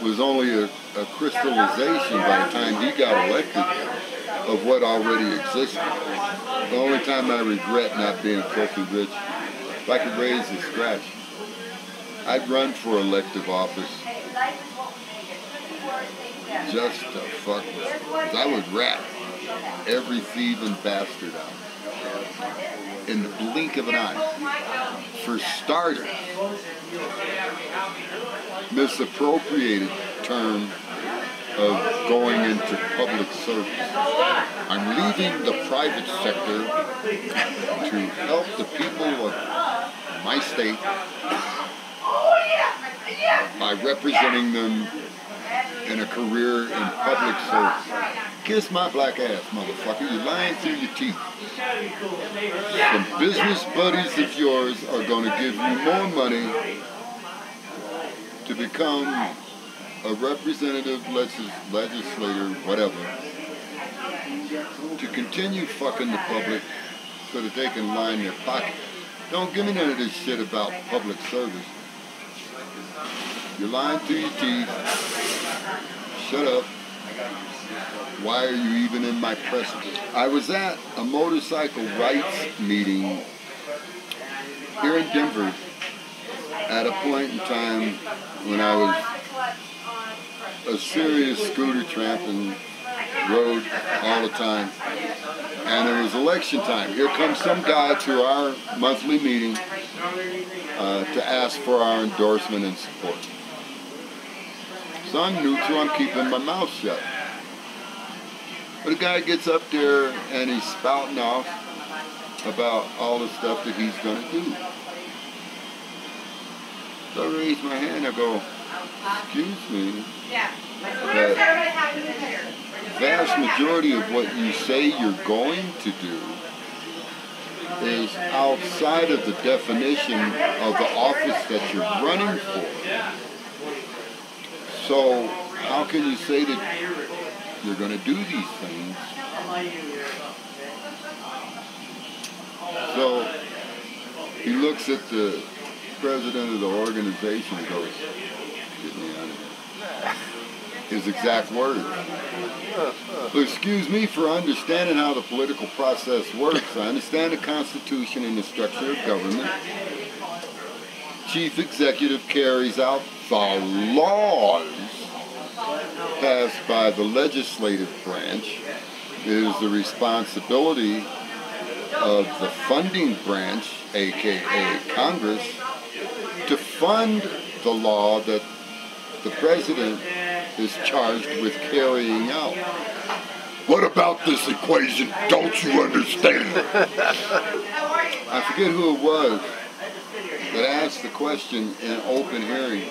was only a crystallization by the time he got elected of what already existed. The only time I regret not being filthy rich, if I could raise a scratch, I'd run for elective office just to fuck with it. 'Cause I would rat every thieving bastard out in the blink of an eye. For starters, misappropriated term of going into public service. I'm leaving the private sector to help the people of my state by representing them in a career in public service. Kiss my black ass, motherfucker. You're lying through your teeth. Some business buddies of yours are going to give you more money to become a representative, legislator, whatever, to continue fucking the public so that they can line their pocket. Don't give me none of this shit about public service. You're lying through your teeth. Shut up. Why are you even in my presence? I was at a motorcycle rights meeting here in Denver at a point in time when I was a serious scooter tramp and rode all the time. And it was election time. Here comes some guy to our monthly meeting to ask for our endorsement and support. So I'm neutral, I'm keeping my mouth shut. But a guy gets up there and he's spouting off about all the stuff that he's going to do. So I raise my hand, I go, excuse me, the vast majority of what you say you're going to do is outside of the definition of the office that you're running for. So how can you say that you're going to do these things? So he looks at the president of the organization and goes, get me out of here. His exact words. Excuse me for understanding how the political process works. I understand the Constitution and the structure of government. Chief executive carries out the laws passed by the legislative branch. It is the responsibility of the funding branch, aka Congress, to fund the law that the president is charged with carrying out. What about this equation don't you understand? I forget who it was that asked the question in an open hearing.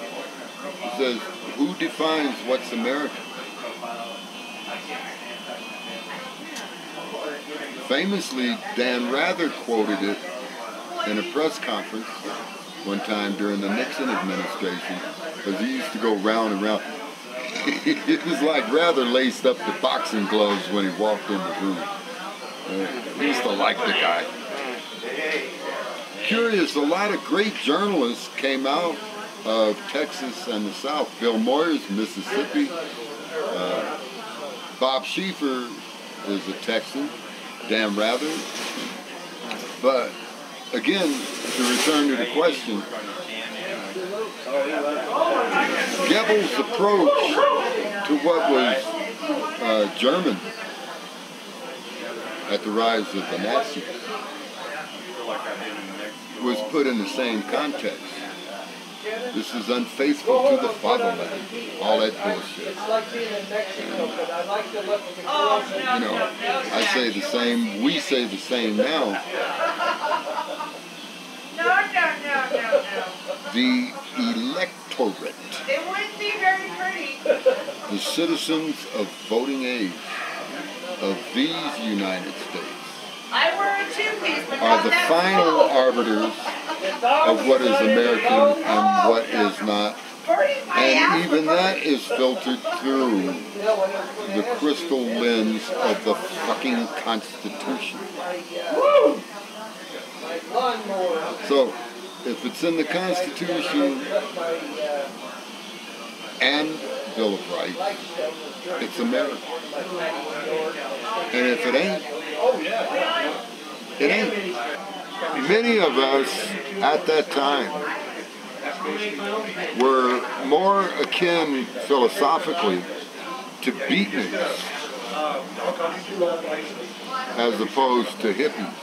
He says, who defines what's American? Famously, Dan Rather quoted it in a press conference one time during the Nixon administration, because he used to go round and round. It was like Rather laced up the boxing gloves when he walked in the room. He used to like the guy. Curious, a lot of great journalists came out of Texas and the South. Bill Moyers, Mississippi. Bob Schieffer is a Texan. Dan Rather. But again, to return to the question, Goebbels' approach to what was German at the rise of the Nazis was put in the same context. This is unfaithful to the fatherland. All that bullshit. And, I say the same, we say the same now. The electorate,
it wouldn't be very pretty.
the citizens of voting age of these United States
I wear a two-piece, but
are the final arbiters of what is American and what is not. And even that is filtered through the crystal lens of the fucking Constitution. So, if it's in the Constitution and Bill of Rights, it's America. And if it ain't, it ain't. Many of us at that time were more akin philosophically to beatniks as opposed to hippies.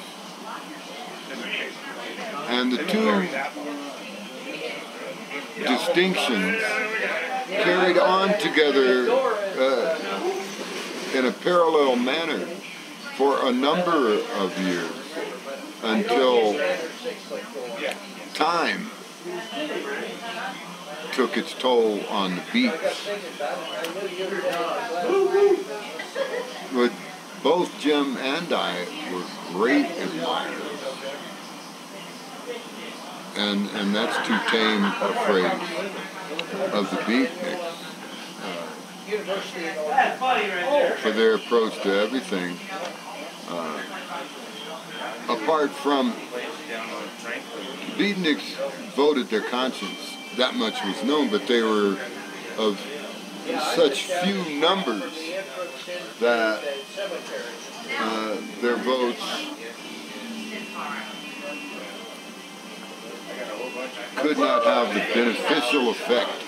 And the two distinctions carried on together in a parallel manner for a number of years until time took its toll on the beats. But both Jim and I were great admirers. And that's too tame a phrase of the beatniks. For their approach to everything. Apart from beatniks voted their conscience, that much was known, but they were of such few numbers that their votes could not have the beneficial effect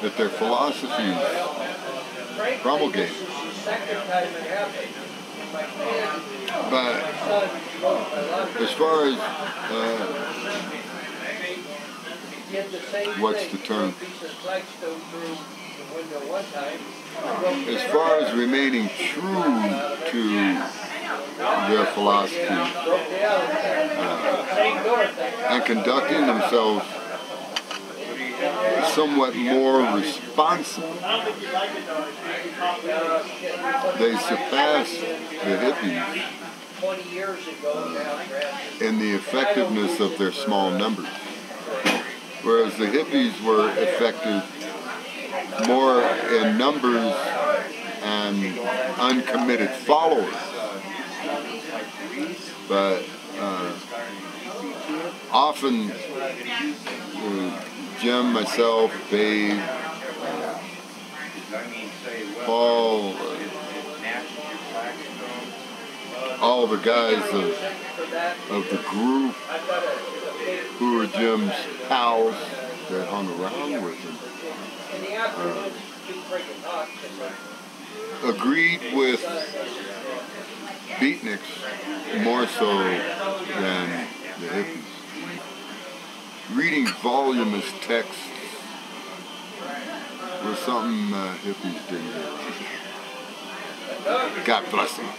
that their philosophies promulgated. But as far as what's the term? As far as remaining true to their philosophy and conducting themselves somewhat more responsible, they surpassed the hippies in the effectiveness of their small numbers. Whereas the hippies were effective more in numbers and uncommitted followers. But often Jim, myself, Babe, Paul, all the guys of the group who were Jim's pals that hung around with him, agreed with beatniks more so than the hippies. Reading voluminous texts was something hippies didn't do. God bless them.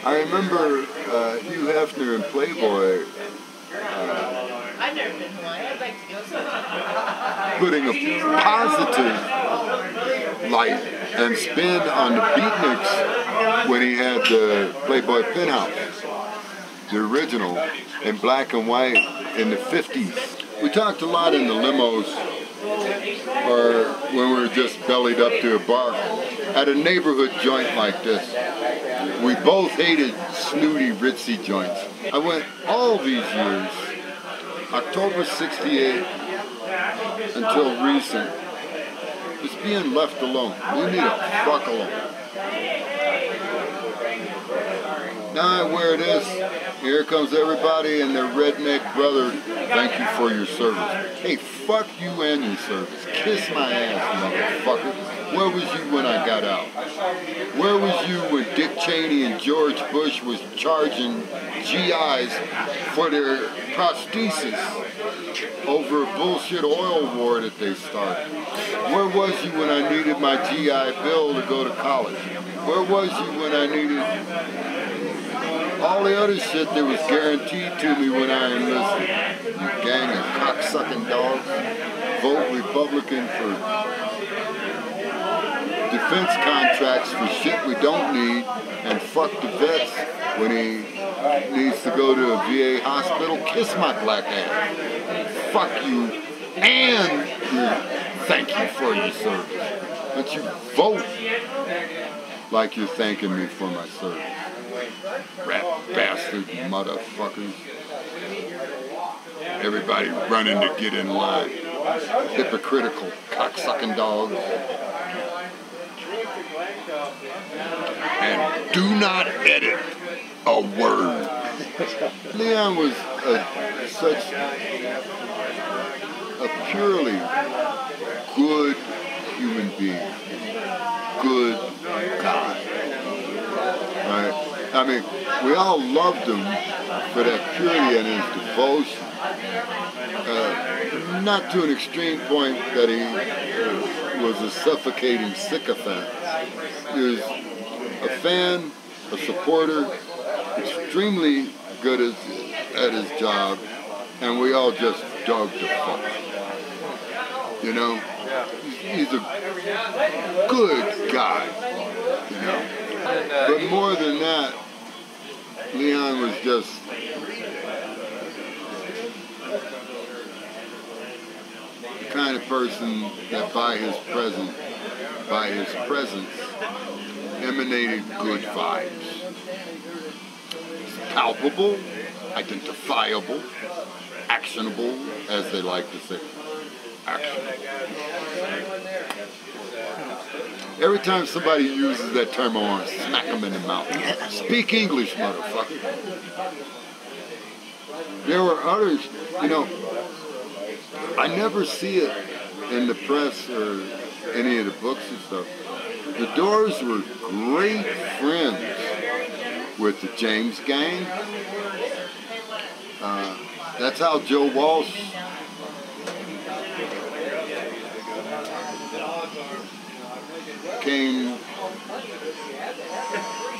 I remember Hugh Hefner in Playboy
I've never been to Hawaii. I'd like to go sometime.
putting a positive light and spin on the beatniks when he had the Playboy Penthouse, the original, in black and white in the 50s. We talked a lot in the limos, or when we were just bellied up to a bar, at a neighborhood joint like this. We both hated snooty, ritzy joints. I went all these years, October '68 until recent, just being left alone. We need a fuck alone. Now where it is, here comes everybody and their redneck brother. Thank you for your service. Hey, fuck you and your service. Kiss my ass, motherfucker. Where was you when I got out? Where was you when Dick Cheney and George Bush was charging GIs for their prosthesis over a bullshit oil war that they started? Where was you when I needed my GI Bill to go to college? Where was you when I needed all the other shit that was guaranteed to me when I enlisted? You gang of cocksucking dogs. Vote Republican for defense contracts for shit we don't need, and fuck the vets when he needs to go to a VA hospital. Kiss my black ass. Fuck you and thank you for your service. But you vote like you're thanking me for my service. Rat bastard motherfuckers. Everybody running to get in line. hypocritical, cocksucking dogs. And do not edit a word. Leon was such a purely good human being, good guy. Right? I mean, we all loved him for that purity and his devotion. Not to an extreme point that he was a suffocating sycophant. He was a fan, a supporter, extremely good at his job, and we all just dug the fuck. You know? He's a good guy. You know? But more than that, Leon was just the kind of person that by his presence emanated good vibes. Palpable, identifiable, actionable, as they like to say. Actionable. Every time somebody uses that term, I want to smack them in the mouth. Speak English, motherfucker. There were others, you know, I never see it in the press or any of the books and stuff. The Doors were great friends with the James Gang. That's how Joe Walsh came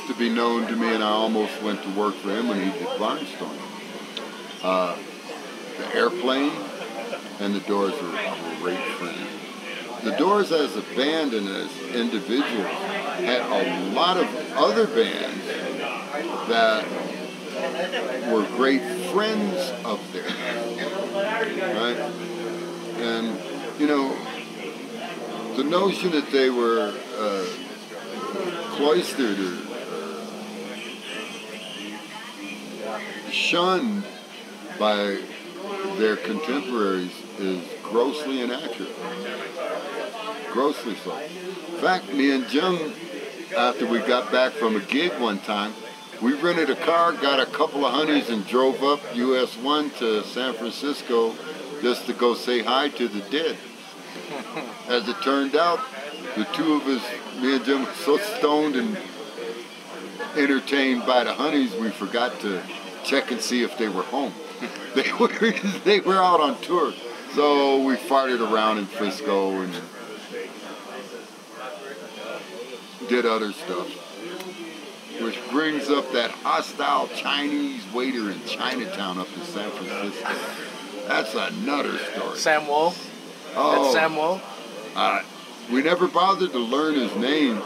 to be known to me, and I almost went to work for him when he did Barnstorm. The Airplane and the Doors were great friends. The Doors as a band and as individuals had a lot of other bands that were great friends of theirs, right? And, you know, the notion that they were cloistered or shunned by their contemporaries is grossly inaccurate. Grossly so. In fact, me and Jim, after we got back from a gig one time, we rented a car, got a couple of honeys, and drove up US 1 to San Francisco just to go say hi to the dead. As it turned out, the two of us, me and Jim, were so stoned and entertained by the honeys, we forgot to check and see if they were home. They were out on tour. So we farted around in Frisco and did other stuff. Which brings up that hostile Chinese waiter in Chinatown up in San Francisco. That's another story.
Sam Woe?
Oh,
That's Sam Woe?
We never bothered to learn his name,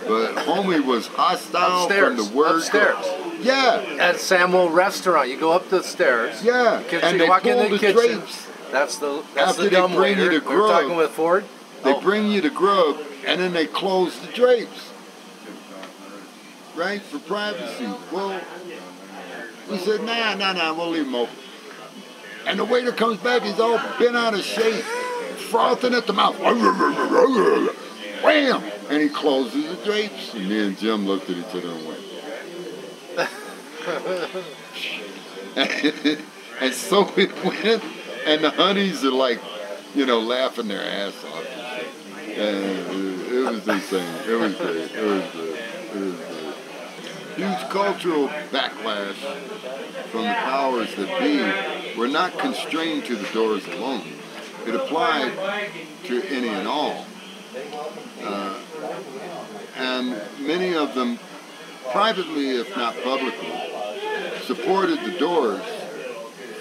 but homie was hostile
Upstairs.
from the word
Upstairs.
go. Yeah.
At Sam Woe Restaurant. You go up the stairs.
Yeah.
And you walk in the kitchen.
Drapes.
That's the
After
dumb
they bring
waiter.
you the
We were
grub,
talking with Ford.
They bring you the grub, and then they close the drapes. Right? For privacy. Well, we said, nah, we'll leave them open. And the waiter comes back, he's all bent out of shape, frothing at the mouth. Wham! And he closes the drapes. And me and Jim looked at each other and went. And so it went, and the honeys are like, you know, laughing their ass off. And it was insane. It was great. It was great. It was great. Huge cultural backlash from the powers that be were not constrained to the Doors alone. It applied to any and all. And many of them, privately if not publicly, supported the Doors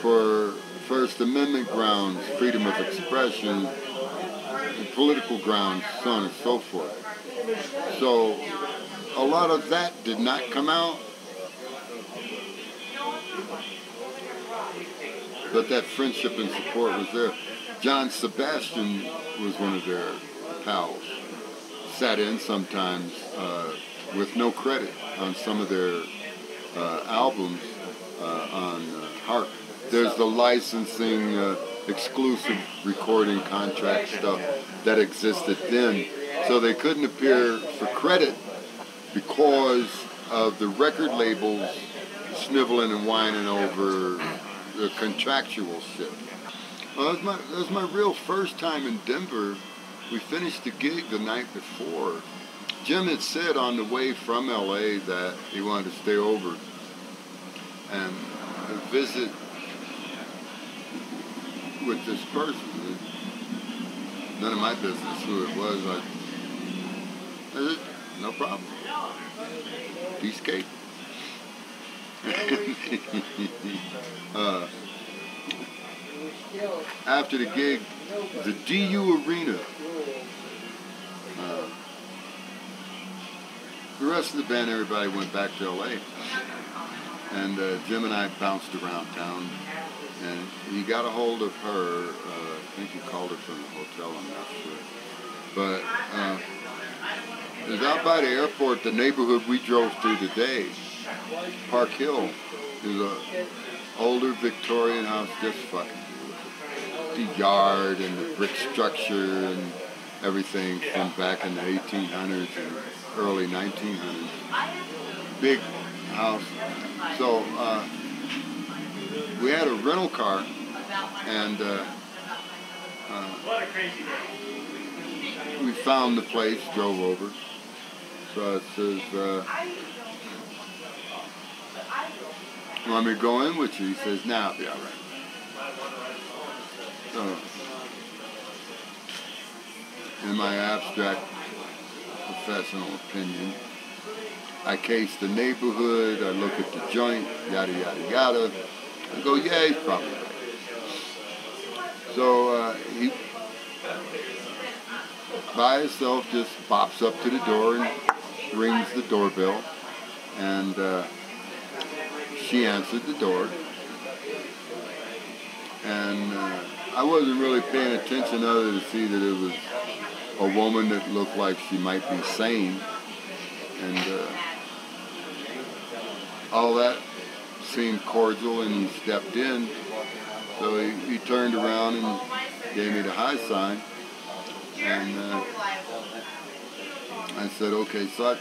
for First Amendment grounds, freedom of expression, and political grounds, so on and so forth. So a lot of that did not come out, but that friendship and support was there. John Sebastian was one of their pals. Sat in sometimes with no credit on some of their albums on Harp. There's the licensing exclusive recording contract stuff that existed then. So they couldn't appear for credit because of the record labels sniveling and whining over the contractual shit. Well, that was my real first time in Denver. We finished the gig the night before. Jim had said on the way from LA that he wanted to stay over and visit with this person. None of my business who it was. I said, no problem. Peace cake. After the gig, the DU Arena, the rest of the band, everybody went back to LA. And Jim and I bounced around town. And he got a hold of her. I think he called her from the hotel, I'm not sure. But it was out by the airport, the neighborhood we drove through today, Park Hill. There's a older Victorian house, just fucking beautiful. The yard and the brick structure and everything from back in the 1800s and early 1900s. Big house. So we had a rental car, and we found the place, drove over. So it says, you want me to go in with you? He says, nah, I'll be all right. So, in my abstract professional opinion, I case the neighborhood, I look at the joint, yada, yada, yada. I go, yeah, he's probably right. So he, by himself, just bops up to the door and rings the doorbell. And she answered the door. And I wasn't really paying attention other to see that it was a woman that looked like she might be sane. And all that seemed cordial, and he stepped in. So he turned around and gave me the high sign. And I said, okay. So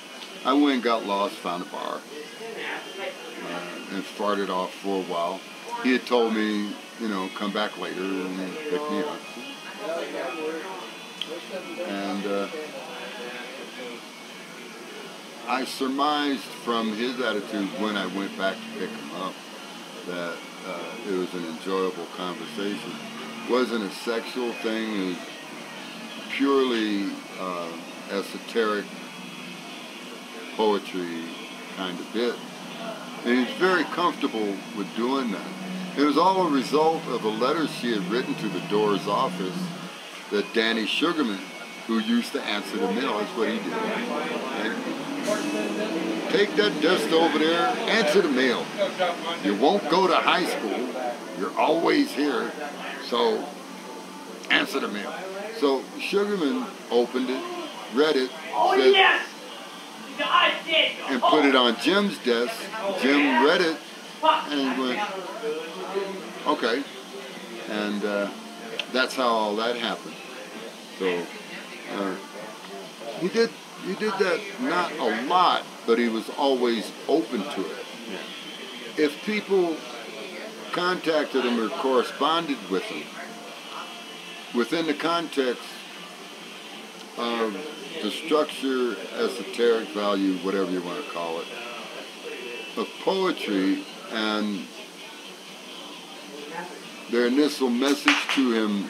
I went and got lost, found a bar, and farted off for a while. He had told me, you know, come back later and pick me up. And I surmised from his attitude when I went back to pick him up that it was an enjoyable conversation. It wasn't a sexual thing. It was purely esoteric poetry kind of bit. And he was very comfortable with doing that. It was all a result of a letter she had written to the Doors office that Danny Sugarman, who used to answer the mail, that's what he did. Right? Take that desk over there, answer the mail. You won't go to high school. You're always here. So answer the mail. So Sugarman opened it, read it, said, and put it on Jim's desk. Jim read it and he went, okay. And that's how all that happened. So he did that not a lot, but he was always open to it. If people contacted him or corresponded with him within the context of the structure, esoteric value, whatever you want to call it, of poetry, and their initial message to him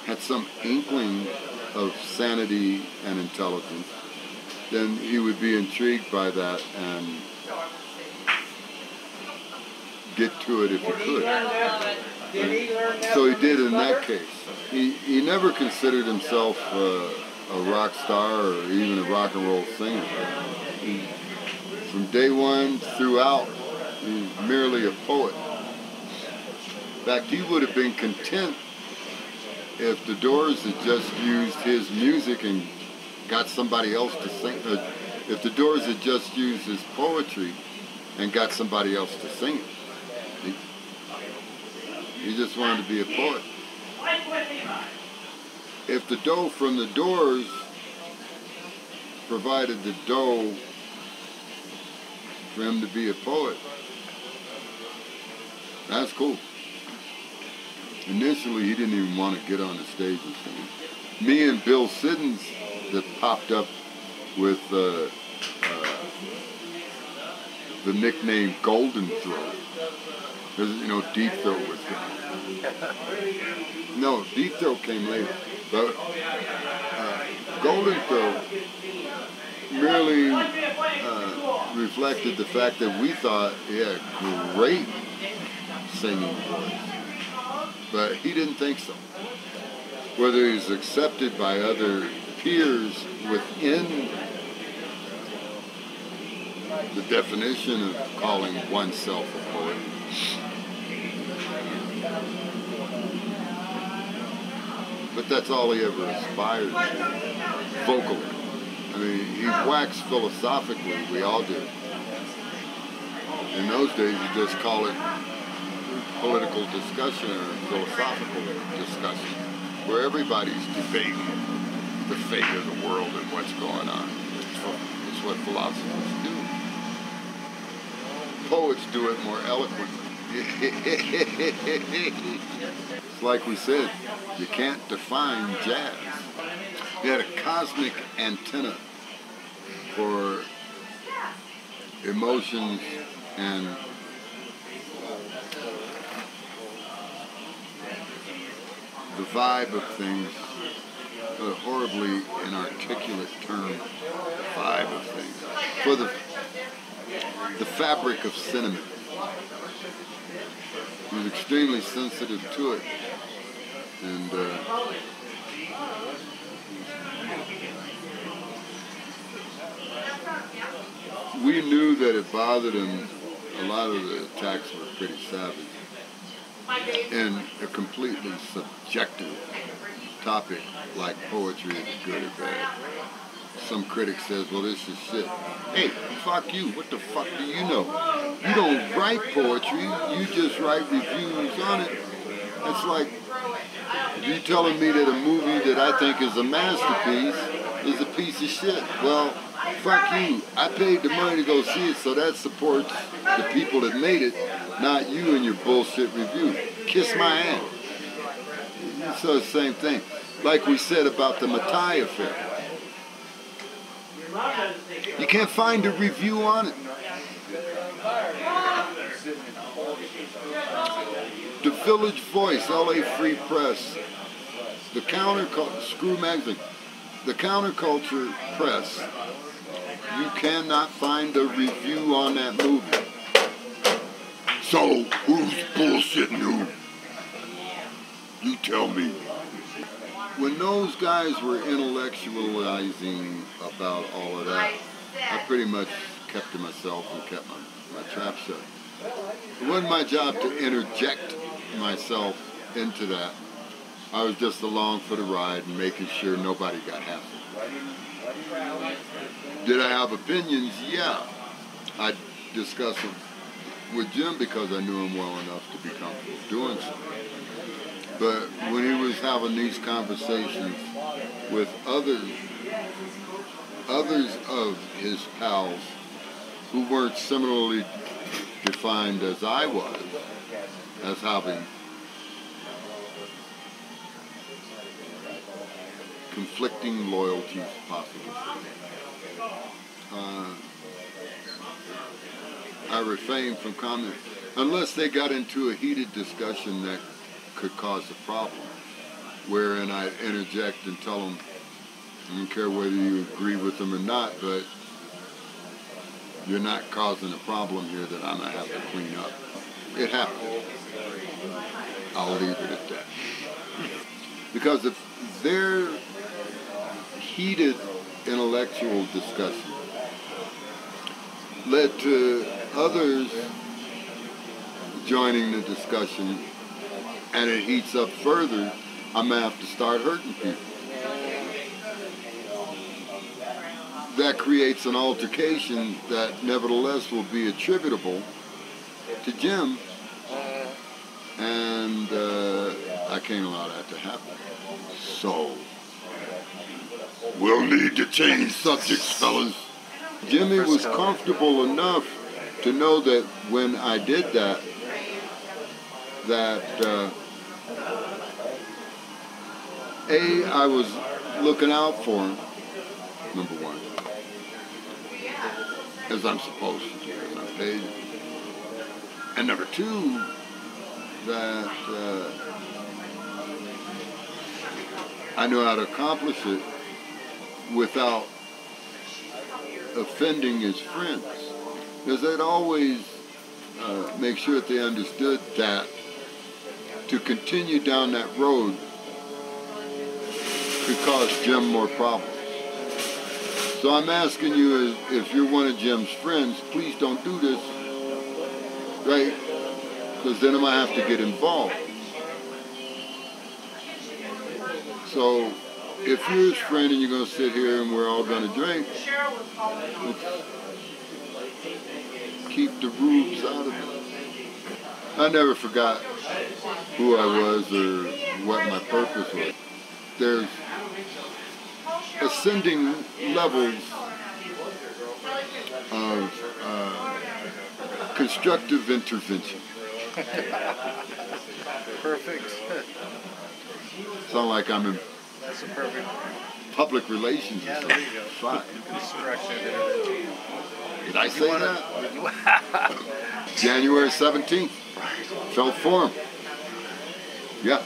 had some inkling of sanity and intelligence, then he would be intrigued by that and get to it if he could. So he did in that case. He never considered himself a rock star or even a rock and roll singer. From day one throughout, he was merely a poet. In fact, he would have been content if the Doors had just used his music and got somebody else to sing. If the Doors had just used his poetry and got somebody else to sing it. He just wanted to be a poet. If the dough from the Doors provided the dough for him to be a poet, that's cool. Initially, he didn't even want to get on the stage and sing. Me and Bill Siddons that popped up with the nickname Golden Throat. Because, you know, Deep Throat was gone. No, Deep Throat came later. But Golden Throat merely reflected the fact that we thought he had a great singing voice. But he didn't think so. Whether he was accepted by other peers within the definition of calling oneself a poet. But that's all he ever aspired to, vocally. I mean, he waxed philosophically, we all did. In those days, you just call it political discussion or philosophical discussion, where everybody's debating the fate of the world and what's going on. It's what philosophers do. Poets do it more eloquently. It's like we said, you can't define jazz. He had a cosmic antenna for emotions and the vibe of things, a horribly inarticulate term, the vibe of things, for the fabric of sentiment. He was extremely sensitive to it, and we knew that it bothered him. A lot of the attacks were pretty savage, and a completely subjective topic like poetry is good or bad. Some critic says, well, this is shit. Hey, fuck you. What the fuck do you know? You don't write poetry. You just write reviews on it. It's like you telling me that a movie that I think is a masterpiece is a piece of shit. Well, fuck you. I paid the money to go see it, so that supports the people that made it, not you and your bullshit review. Kiss my ass. So the same thing. Like we said about the Matai affair. You can't find a review on it. The Village Voice, LA Free Press, the Screw Magazine, the Counterculture Press, you cannot find a review on that movie. So, who's bullshitting who? You tell me. When those guys were intellectualizing about all of that, I pretty much kept to myself and kept my trap shut. It wasn't my job to interject myself into that. I was just along for the ride and making sure nobody got hassled. Did I have opinions? Yeah. I discussed them with Jim because I knew him well enough to be comfortable doing so. But when he was having these conversations with others of his pals who weren't similarly defined as I was, as having conflicting loyalties, possibly, I refrained from comment unless they got into a heated discussion that could cause a problem, wherein I interject and tell them, I don't care whether you agree with them or not, but you're not causing a problem here that I'm going to have to clean up. It happens. I'll leave it at that. Because if their heated intellectual discussion led to others joining the discussion and it heats up further, I'm going to have to start hurting people. That creates an altercation that nevertheless will be attributable to Jim, and and I can't allow that to happen. So, we'll need to change subjects, fellas. Jimmy was comfortable enough to know that when I did that, I was looking out for him, number one, as I'm supposed to do, as I'm paid. And number two, that I knew how to accomplish it without offending his friends. Because I'd always make sure that they understood that to continue down that road could cause Jim more problems. So I'm asking you, if you're one of Jim's friends, please don't do this, right? Because then I might have to get involved. So if you're his friend and you're going to sit here and we're all going to drink, keep the rubes out of it. I never forgot who I was or what my purpose was. There's ascending levels of constructive intervention.
Perfect.
Sound like I'm in
That's a perfect.
public relations.
Yeah, there you go.
Fine.
Construction.
Did I say that? January 17th. Felt for him. Yeah.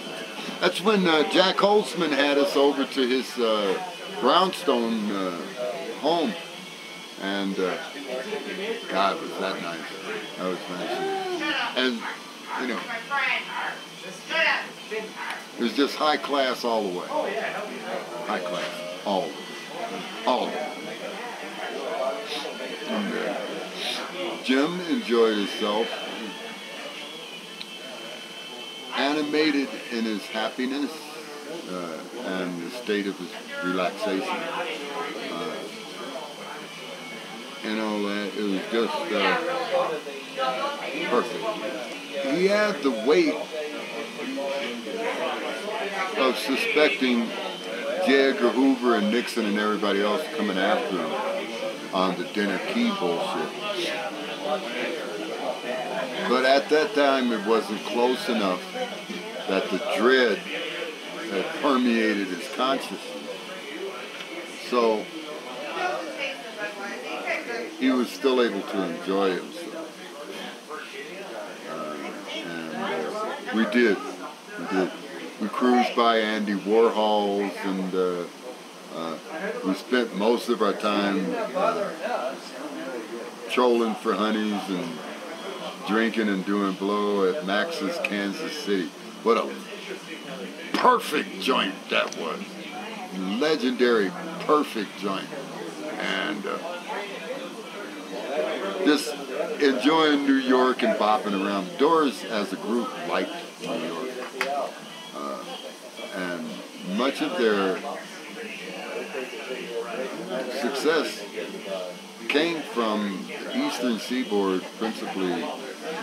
That's when Jack Holtzman had us over to his brownstone home. And God, was that nice. That was nice. And, you know, it was just high class all the way. High class. All the way. All the way. And, Jim enjoyed himself. Animated in his happiness and the state of his relaxation. And all that. It was just perfect. He had the weight of suspecting J. Edgar Hoover and Nixon and everybody else coming after him on the dinner key bullshit. But at that time, it wasn't close enough that the dread had permeated his consciousness. So he was still able to enjoy himself. And we did. We cruised by Andy Warhol's, and we spent most of our time trolling for honeys and drinking and doing blow at Max's Kansas City. What a perfect joint that was. Legendary, perfect joint. And just enjoying New York and bopping around. The Doors as a group liked New York. And much of their success came from the Eastern Seaboard, principally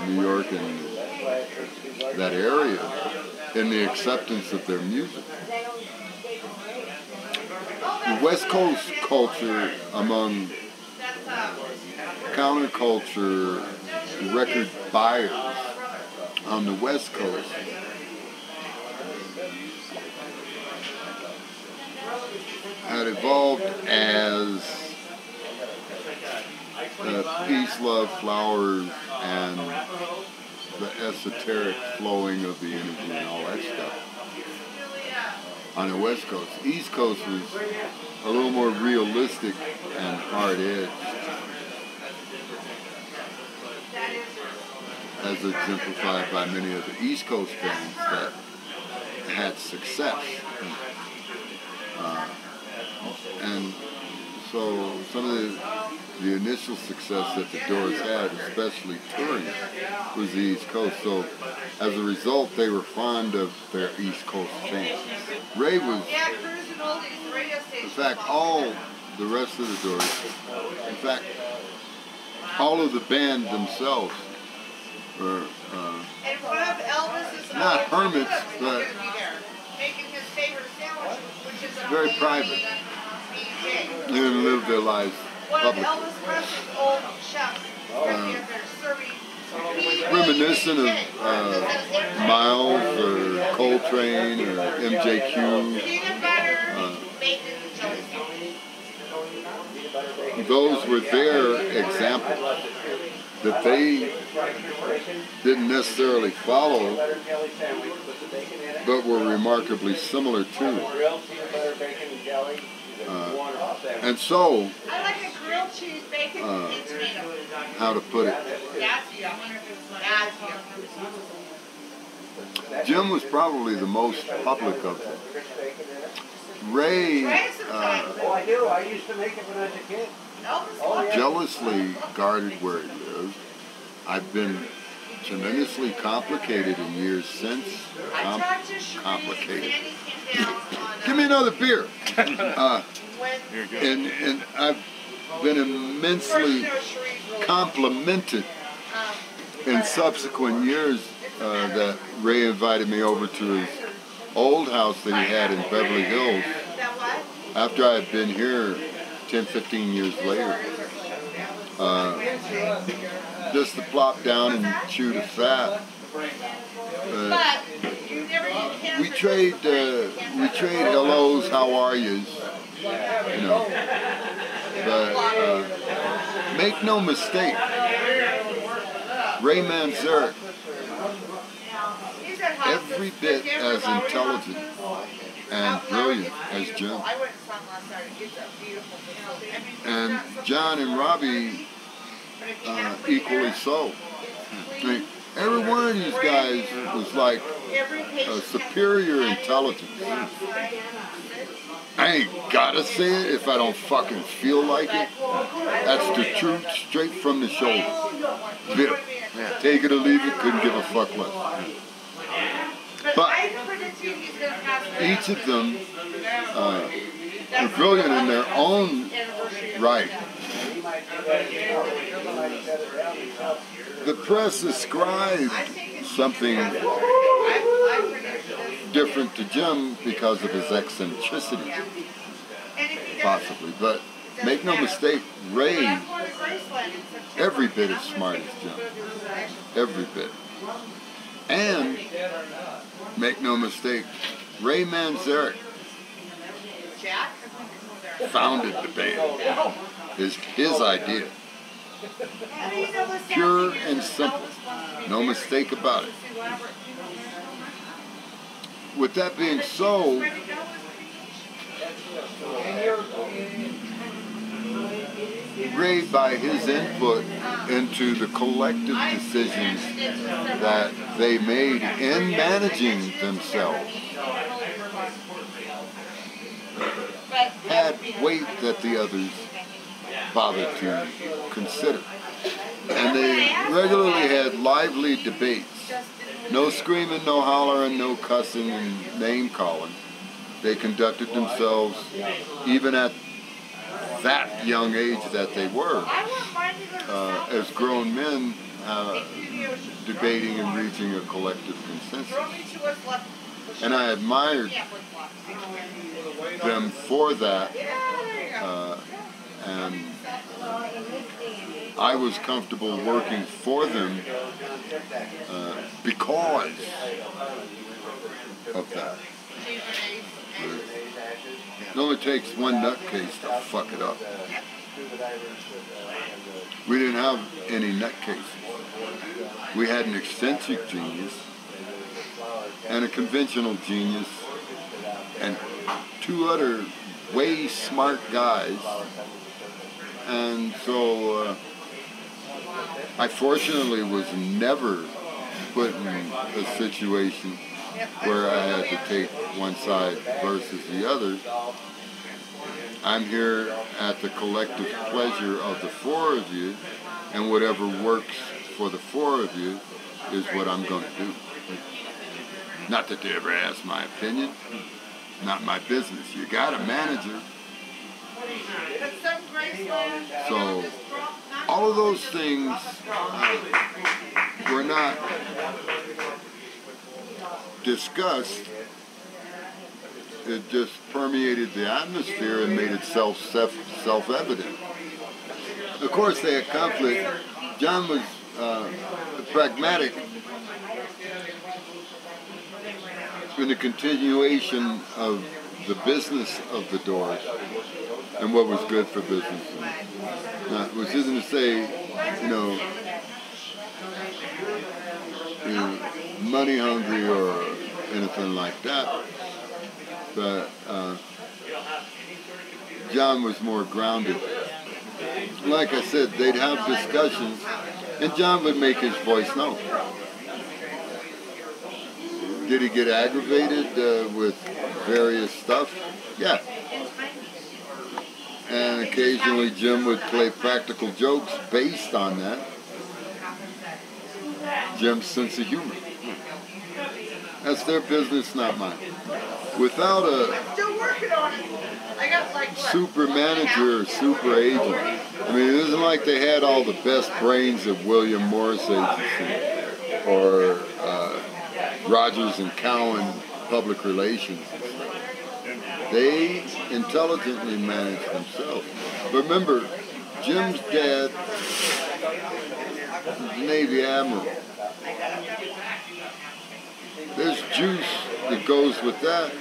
New York and that area, in the acceptance of their music. The West Coast culture among counterculture record buyers on the West Coast had evolved as peace, love, flowers, and the esoteric flowing of the energy and all that stuff on the West Coast. East Coast was a little more realistic and hard-edged, as exemplified by many of the East Coast bands that had success. And so some of the initial success that the Doors had, especially touring, was the East Coast. So as a result, they were fond of their East Coast fans. Ray was, in fact, all the rest of the Doors, in fact, all of the band themselves for
And one of Elvis's
not hermits,
is
but
going to be there, making his favorite sandwich, which is an
very
amazing
private.
BJ.
They didn't live their lives
One of
publicly.
Elvis Presley's old chefs is going to be up there serving
Reminiscent of Miles or Coltrane or MJQ.
peanut butter, bacon, and jelly sauce.
Those were their examples that they didn't necessarily follow, but were remarkably similar to. And so,
I like a grilled cheese, bacon, and tomato.
how to put it,
That's yum. That's yum.
Jim was probably the most public of them. Ray
Oh, I do. I used to make it when I was a kid.
jealously guarded where he lived. I've been tremendously complicated in years since.
I talked to Cherise,
Complicated.
Sandy came down on
Give me another beer.
when
And I've been immensely complimented in subsequent years that Ray invited me over to his old house that he had in Beverly Hills
that what?
after I had been here 10, 15 years later. Just to plop down and chew the fat.
But you never
We trade hellos, how are yous, you know. But make no mistake, Ray Manzarek, every bit as intelligent and brilliant as Jim.
I went and saw him last night. It's a beautiful facility.
And John and Robbie equally so. I mean, every one of these guys was like a superior intelligence. I ain't gotta say it if I don't fucking feel like it. That's the truth, straight from the shoulder. Bitter. Take it or leave it, couldn't give a fuck less. But each of them were brilliant in their own right. The press ascribed something different to Jim because of his eccentricity, possibly. But make no mistake, Ray, every bit as smart as Jim. Every bit. And, make no mistake, Ray Manzarek founded the band. His idea. Pure and simple. No mistake about it. With that being so, Ray, by his input into the collective decisions that they made in managing themselves, had weight that the others bothered to consider. And they regularly had lively debates. No screaming, no hollering, no cussing and name calling. They conducted themselves, even at that young age that they were, as grown men debating and reaching a collective consensus. And I admired them for that, and I was comfortable working for them because of that. It only takes one nutcase to fuck it up. We didn't have any nutcases. We had an eccentric genius and a conventional genius and two other way smart guys. And so I fortunately was never put in a situation where I had to take one side versus the other. I'm here at the collective pleasure of the four of you, and whatever works for the four of you is what I'm going to do. Not that they ever ask my opinion. Not my business. You got a manager. So, all of those things were not discussed. It just permeated the atmosphere and made itself self-evident. Of course, they had conflict. John was pragmatic in the continuation of the business of the doors and what was good for business. Which isn't to say, money hungry or anything like that. But John was more grounded. Like I said, they'd have discussions, and John would make his voice known. Did he get aggravated with various stuff? Yeah. And occasionally Jim would play practical jokes based on that. Jim's sense of humor. That's their business, not mine. Without a super manager or super agent, I mean, it isn't like they had all the best brains of William Morris Agency or Rogers and Cowan Public Relations. They intelligently managed themselves. But remember, Jim's dad was a Navy Admiral. There's juice that goes with that,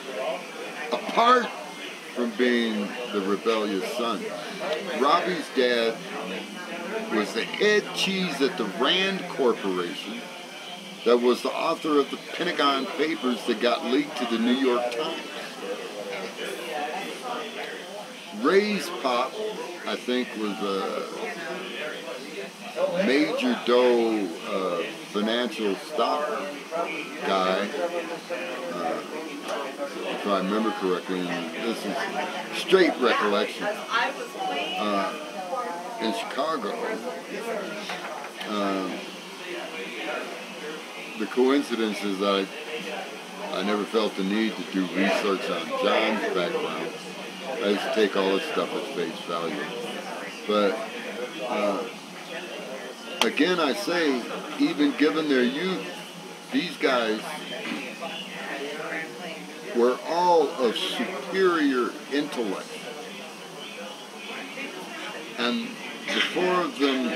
apart from being the rebellious son. Robbie's dad was the head cheese at the Rand Corporation that was the author of the Pentagon Papers that got leaked to the New York Times. Ray's pop, I think, was a major dough financial stock guy, if I remember correctly, and this is straight recollection, in Chicago. The coincidence is that I never felt the need to do research on John's background. I used to take all this stuff at face value. But again, I say, even given their youth, these guys were all of superior intellect. And the four of them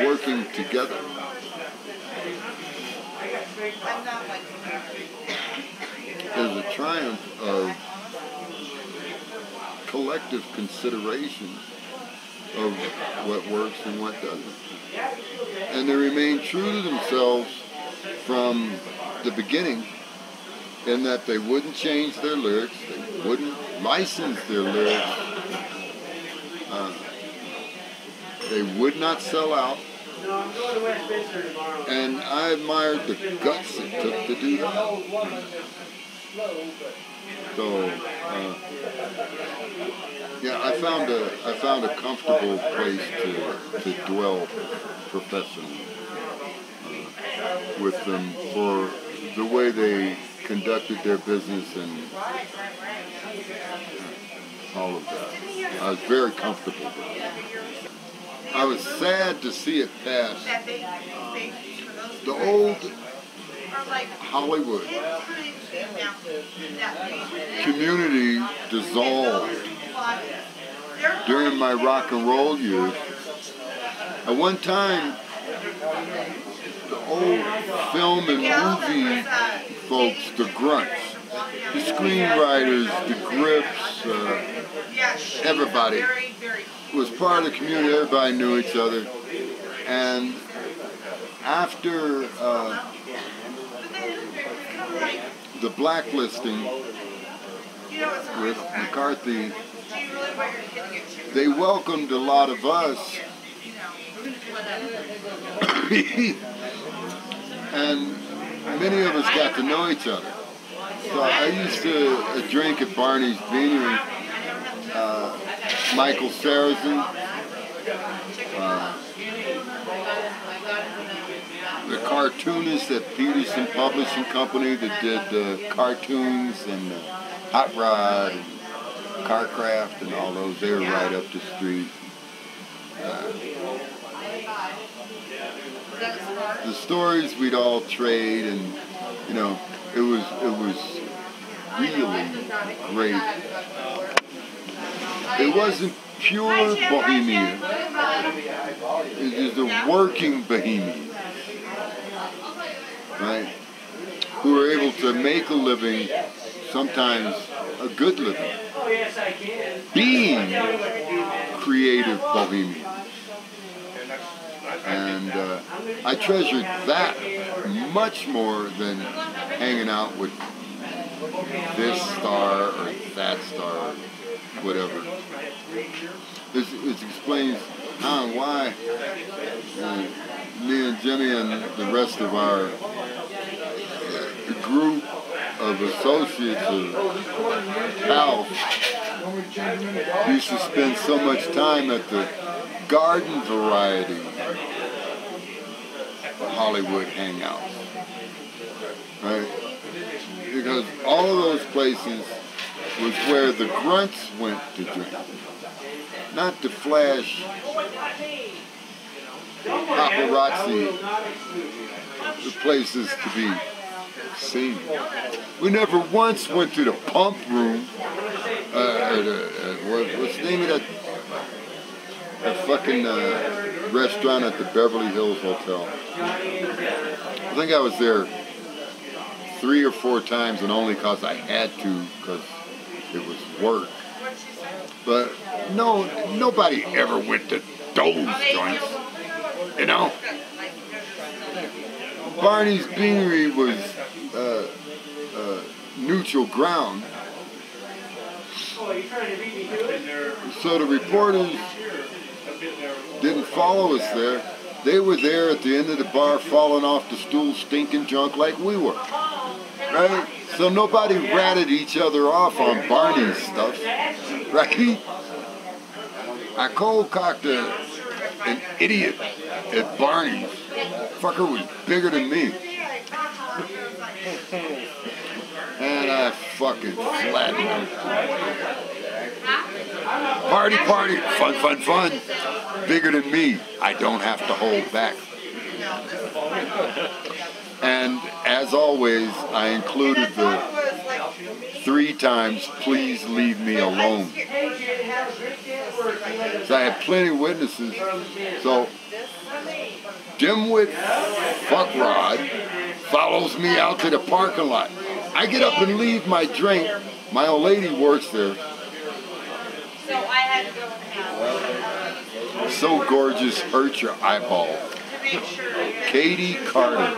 working together is a triumph of collective consideration of what works and what doesn't. And they remain true to themselves from the beginning in that they wouldn't change their lyrics, they wouldn't license their lyrics, they would not sell out. And I admired the guts it took to do that. So, yeah, I found a comfortable place to dwell professionally with them for the way they conducted their business and all of that. I was very comfortable. I was sad to see it pass. The old Hollywood community dissolved during my rock and roll years. At one time, the old film and movie folks, the grunts, the screenwriters, the grips, everybody was part of the community. Everybody knew each other. And after the blacklisting with McCarthy, they welcomed a lot of us. And many of us got to know each other. So I used to drink at Barney's Beanery. Michael Sarrazin, the cartoonist at Peterson Publishing Company that did cartoons and Hot Rod and Carcraft and all those, they were right up the street. the stories we'd all trade, and you know, it was really great. It wasn't pure bohemian. It was a working bohemian, right? Who were able to make a living, sometimes a good living, being creative bohemians. And I treasured that much more than hanging out with this star or that star, whatever. This explains how and why me and Jimmy and the rest of our group of associates of pals used to spend so much time at the garden variety Hollywood hangouts, right? Because all of those places was where the grunts went to drink, not to flash paparazzi the places to be seen. We never once went to the pump room. What's the name of that fucking restaurant at the Beverly Hills Hotel? I think I was there 3 or 4 times, and only because I had to, because it was work. But no, nobody ever went to those joints, you know? Barney's Beanery was neutral ground. So the reporters didn't follow us there. They were there at the end of the bar, falling off the stool, stinking drunk like we were. Right? So nobody ratted each other off on Barney's stuff. Right? I cold-cocked an idiot at Barney's. Fucker was bigger than me. And I fucking flattened him. Party, party, fun, fun, fun. Bigger than me. I don't have to hold back. And as always, I included the 3 times, please leave me alone. So I had plenty of witnesses. So dimwit fuckrod follows me out to the parking lot. I get up and leave my drink. My old lady works there.
So I had to go and have
So gorgeous, hurt your eyeball.
to make sure.
Katie Carter.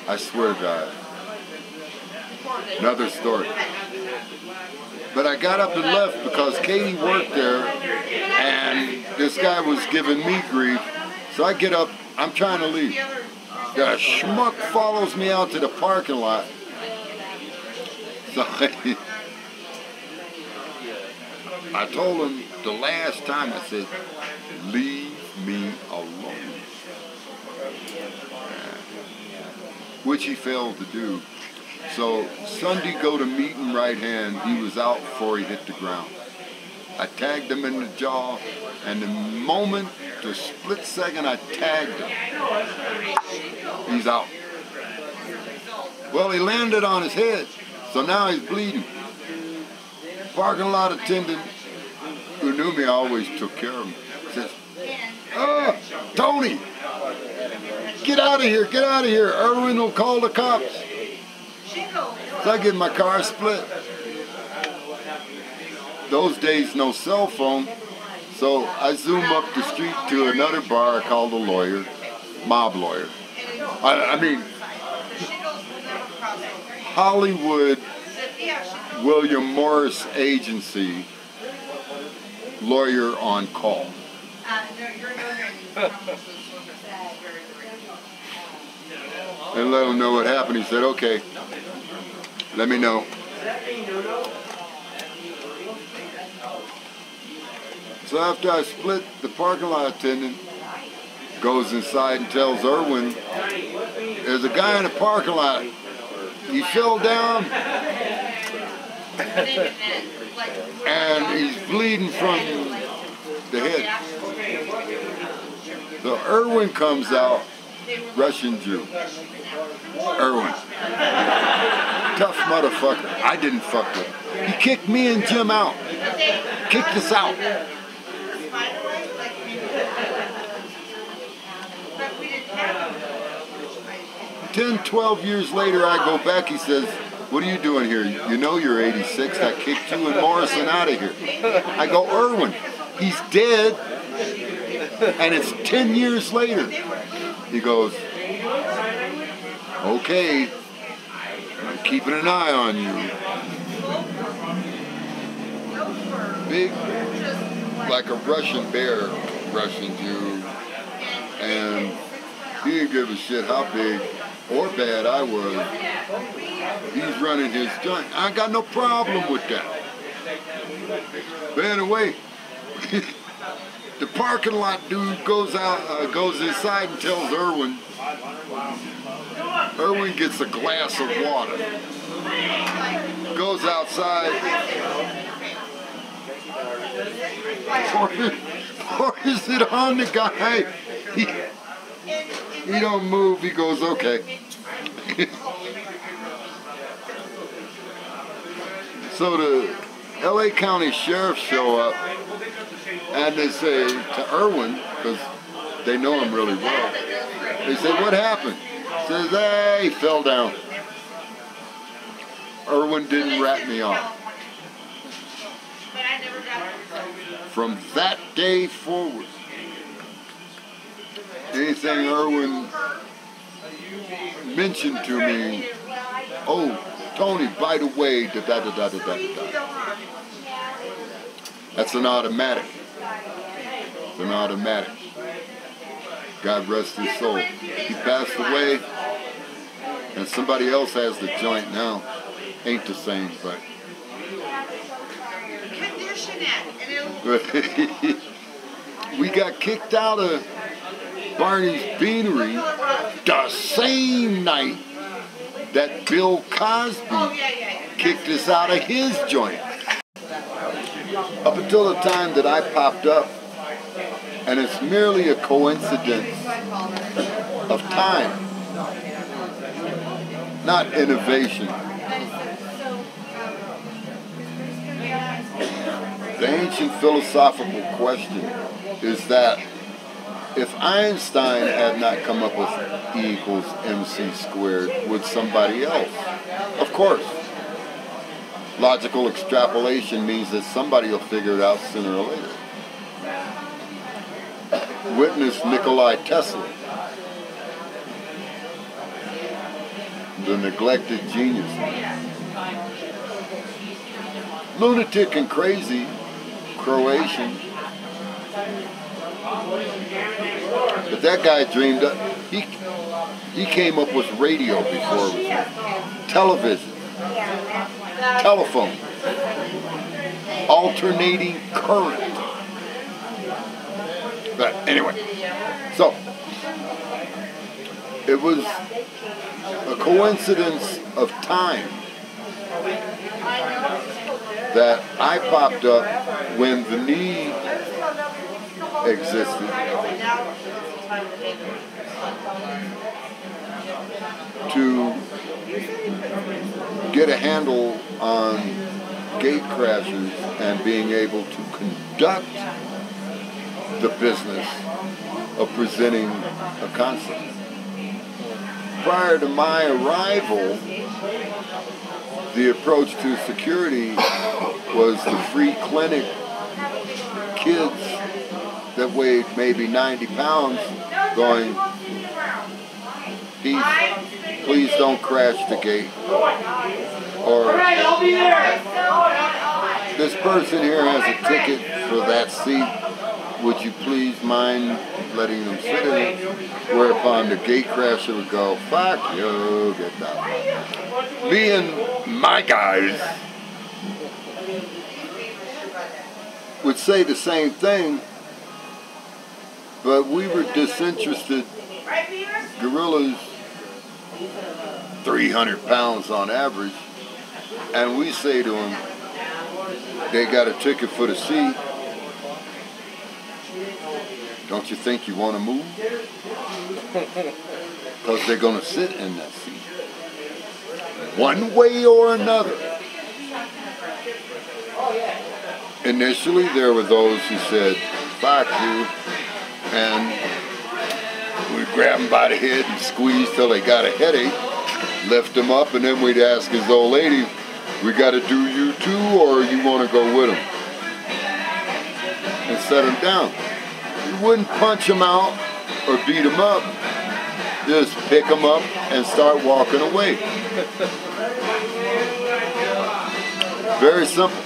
I swear to God. Another story. But I got up and left because Katie worked there, and this guy was giving me grief. So I get up, I'm trying to leave. The schmuck follows me out to the parking lot. So I told him the last time, I said, leave me alone. Which he failed to do. So Sunday go to meet him right hand, he was out before he hit the ground. I tagged him in the jaw, and the split second I tagged him, he's out. Well, he landed on his head, so now he's bleeding. Parking lot attendant who knew me always took care of him. Says, "Oh, Tony, get out of here, get out of here. Irwin will call the cops." So I get my car split. Those days, no cell phone. So I zoom up the street to another bar called The Lawyer, Mob Lawyer. I mean, Hollywood, William Morris Agency, lawyer on call. And let him know what happened. He said, okay, let me know. So after I split, the parking lot attendant goes inside and tells Irwin, there's a guy in the parking lot. He fell down and he's bleeding from the head. So Irwin comes out Russian Jew. Irwin. Tough motherfucker. I didn't fuck with him. He kicked me and Jim out. Kicked us out. 10, 12 years later, I go back. He says, "What are you doing here? You know you're 86. I kicked you and Morrison out of here." I go, "Irwin, he's dead." And it's 10 years later. He goes, "Okay, I'm keeping an eye on you." Big, like a Russian bear, Russian Jew. And he didn't give a shit how big or bad I was. He's running his joint. I got no problem with that. But anyway, the parking lot dude goes inside and tells Irwin. Irwin gets a glass of water. Goes outside. Pours it on the guy. He don't move. He goes, "Okay." So the LA County Sheriff show up and they say to Irwin, because they know him really well, they say, "What happened?" He says, "Hey, he fell down." Irwin didn't rat me off. From that day forward, anything Irwin mentioned to me, "Oh, Tony, by the way, da-da-da-da-da-da-da." That's an automatic. It's an automatic. God rest his soul. He passed away, and somebody else has the joint now. Ain't the same, but... We got kicked out of Barney's Beanery the same night that Bill Cosby kicked us out of his joint. Up until the time that I popped up, and it's merely a coincidence of time, not innovation. The ancient philosophical question is that if Einstein had not come up with E equals MC squared, would somebody else? Of course. Logical extrapolation means that somebody will figure it out sooner or later. Witness Nikola Tesla, the neglected genius. Lunatic and crazy Croatian. But that guy dreamed up, he came up with radio before it was television, telephone, alternating current. But anyway, so it was a coincidence of time that I popped up when the need existed to get a handle on gate crashers and being able to conduct the business of presenting a concert. Prior to my arrival, the approach to security was the free clinic kids that weighed maybe 90 pounds going, please don't crash the gate. Or this person here has a ticket for that seat. Would you please mind letting them sit in it? Whereupon the gate crasher would go, fuck you, get down. Me and my guys would say the same thing, but we were disinterested gorillas, 300 pounds on average, and we say to them, they got a ticket for the seat. don't you think you want to move? Because they're going to sit in that seat. One way or another. Initially, there were those who said, fuck you, and we'd grab them by the head and squeeze till they got a headache, lift them up, and then we'd ask his old lady, we got to do you too, or you want to go with them? And set them down. You wouldn't punch them out or beat them up. Just pick them up and start walking away. Very simple.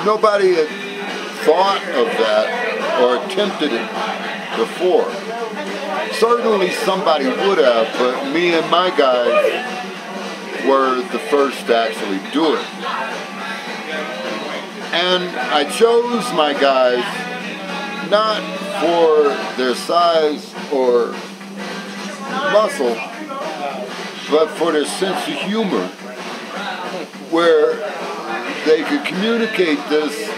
Nobody had thought of that or attempted it before. Certainly somebody would have, but me and my guys were the first to actually do it. And I chose my guys not for their size or muscle, but for their sense of humor, where they could communicate this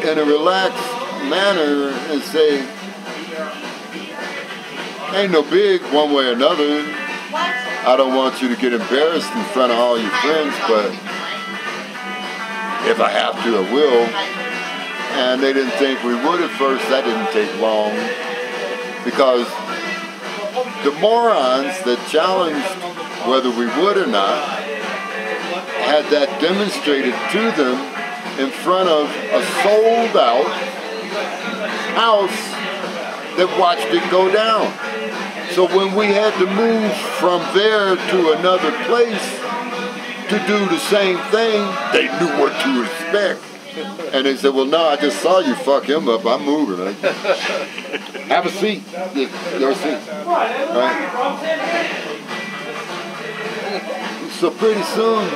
in a relaxed manner and say, ain't no big one way or another. I don't want you to get embarrassed in front of all your friends, but if I have to, I will. And they didn't think we would at first. That didn't take long, because the morons that challenged whether we would or not had that demonstrated to them in front of a sold-out house that watched it go down. So when we had to move from there to another place to do the same thing, they knew what to expect. And they said, well, no, I just saw you fuck him up. I'm moving. Have a seat. Your seat. Right? So pretty soon,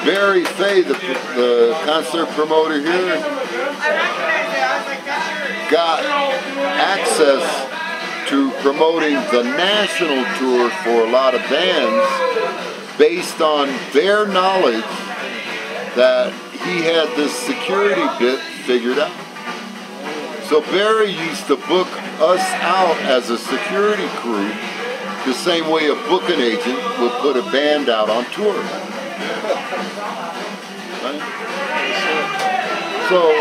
Barry Fay, the concert promoter here, got access to promoting the national tour for a lot of bands based on their knowledge that he had this security bit figured out. So Barry used to book us out as a security crew the same way a booking agent would put a band out on tour. Right? So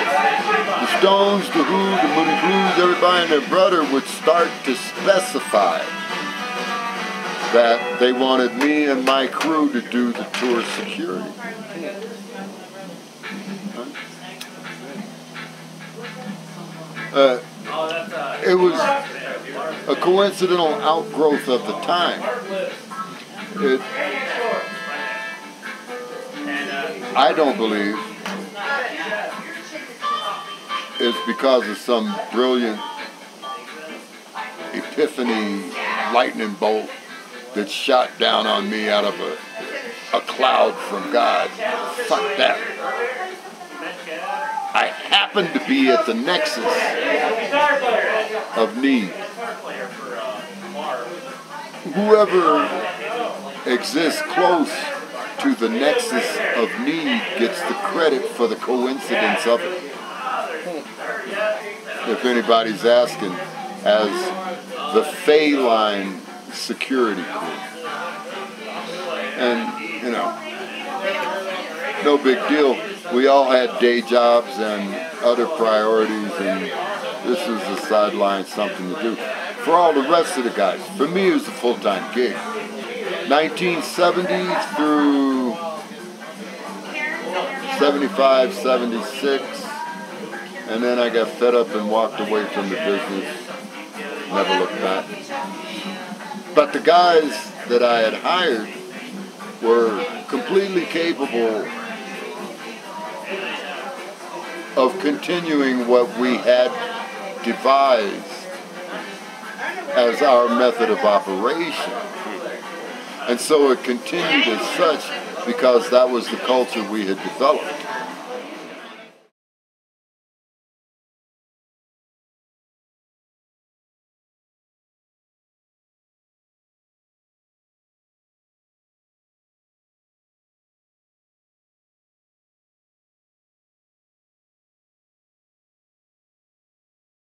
the Stones, the Who, the Moody Blues, everybody and their brother would start to specify that they wanted me and my crew to do the tour security. It was a coincidental outgrowth of the time. I don't believe it's because of some brilliant epiphany lightning bolt that shot down on me out of a cloud from God. Fuck that. I happened to be at the nexus of need. Whoever exists close to the nexus of need gets the credit for the coincidence of it. If anybody's asking, as the Fay line security crew. And, you know, no big deal. We all had day jobs and other priorities, and this was a sideline, something to do. For all the rest of the guys, for me it was a full-time gig. 1970 through 75, 76, and then I got fed up and walked away from the business. Never looked back. But the guys that I had hired were completely capable of continuing what we had devised as our method of operation. And so it continued as such because that was the culture we had developed.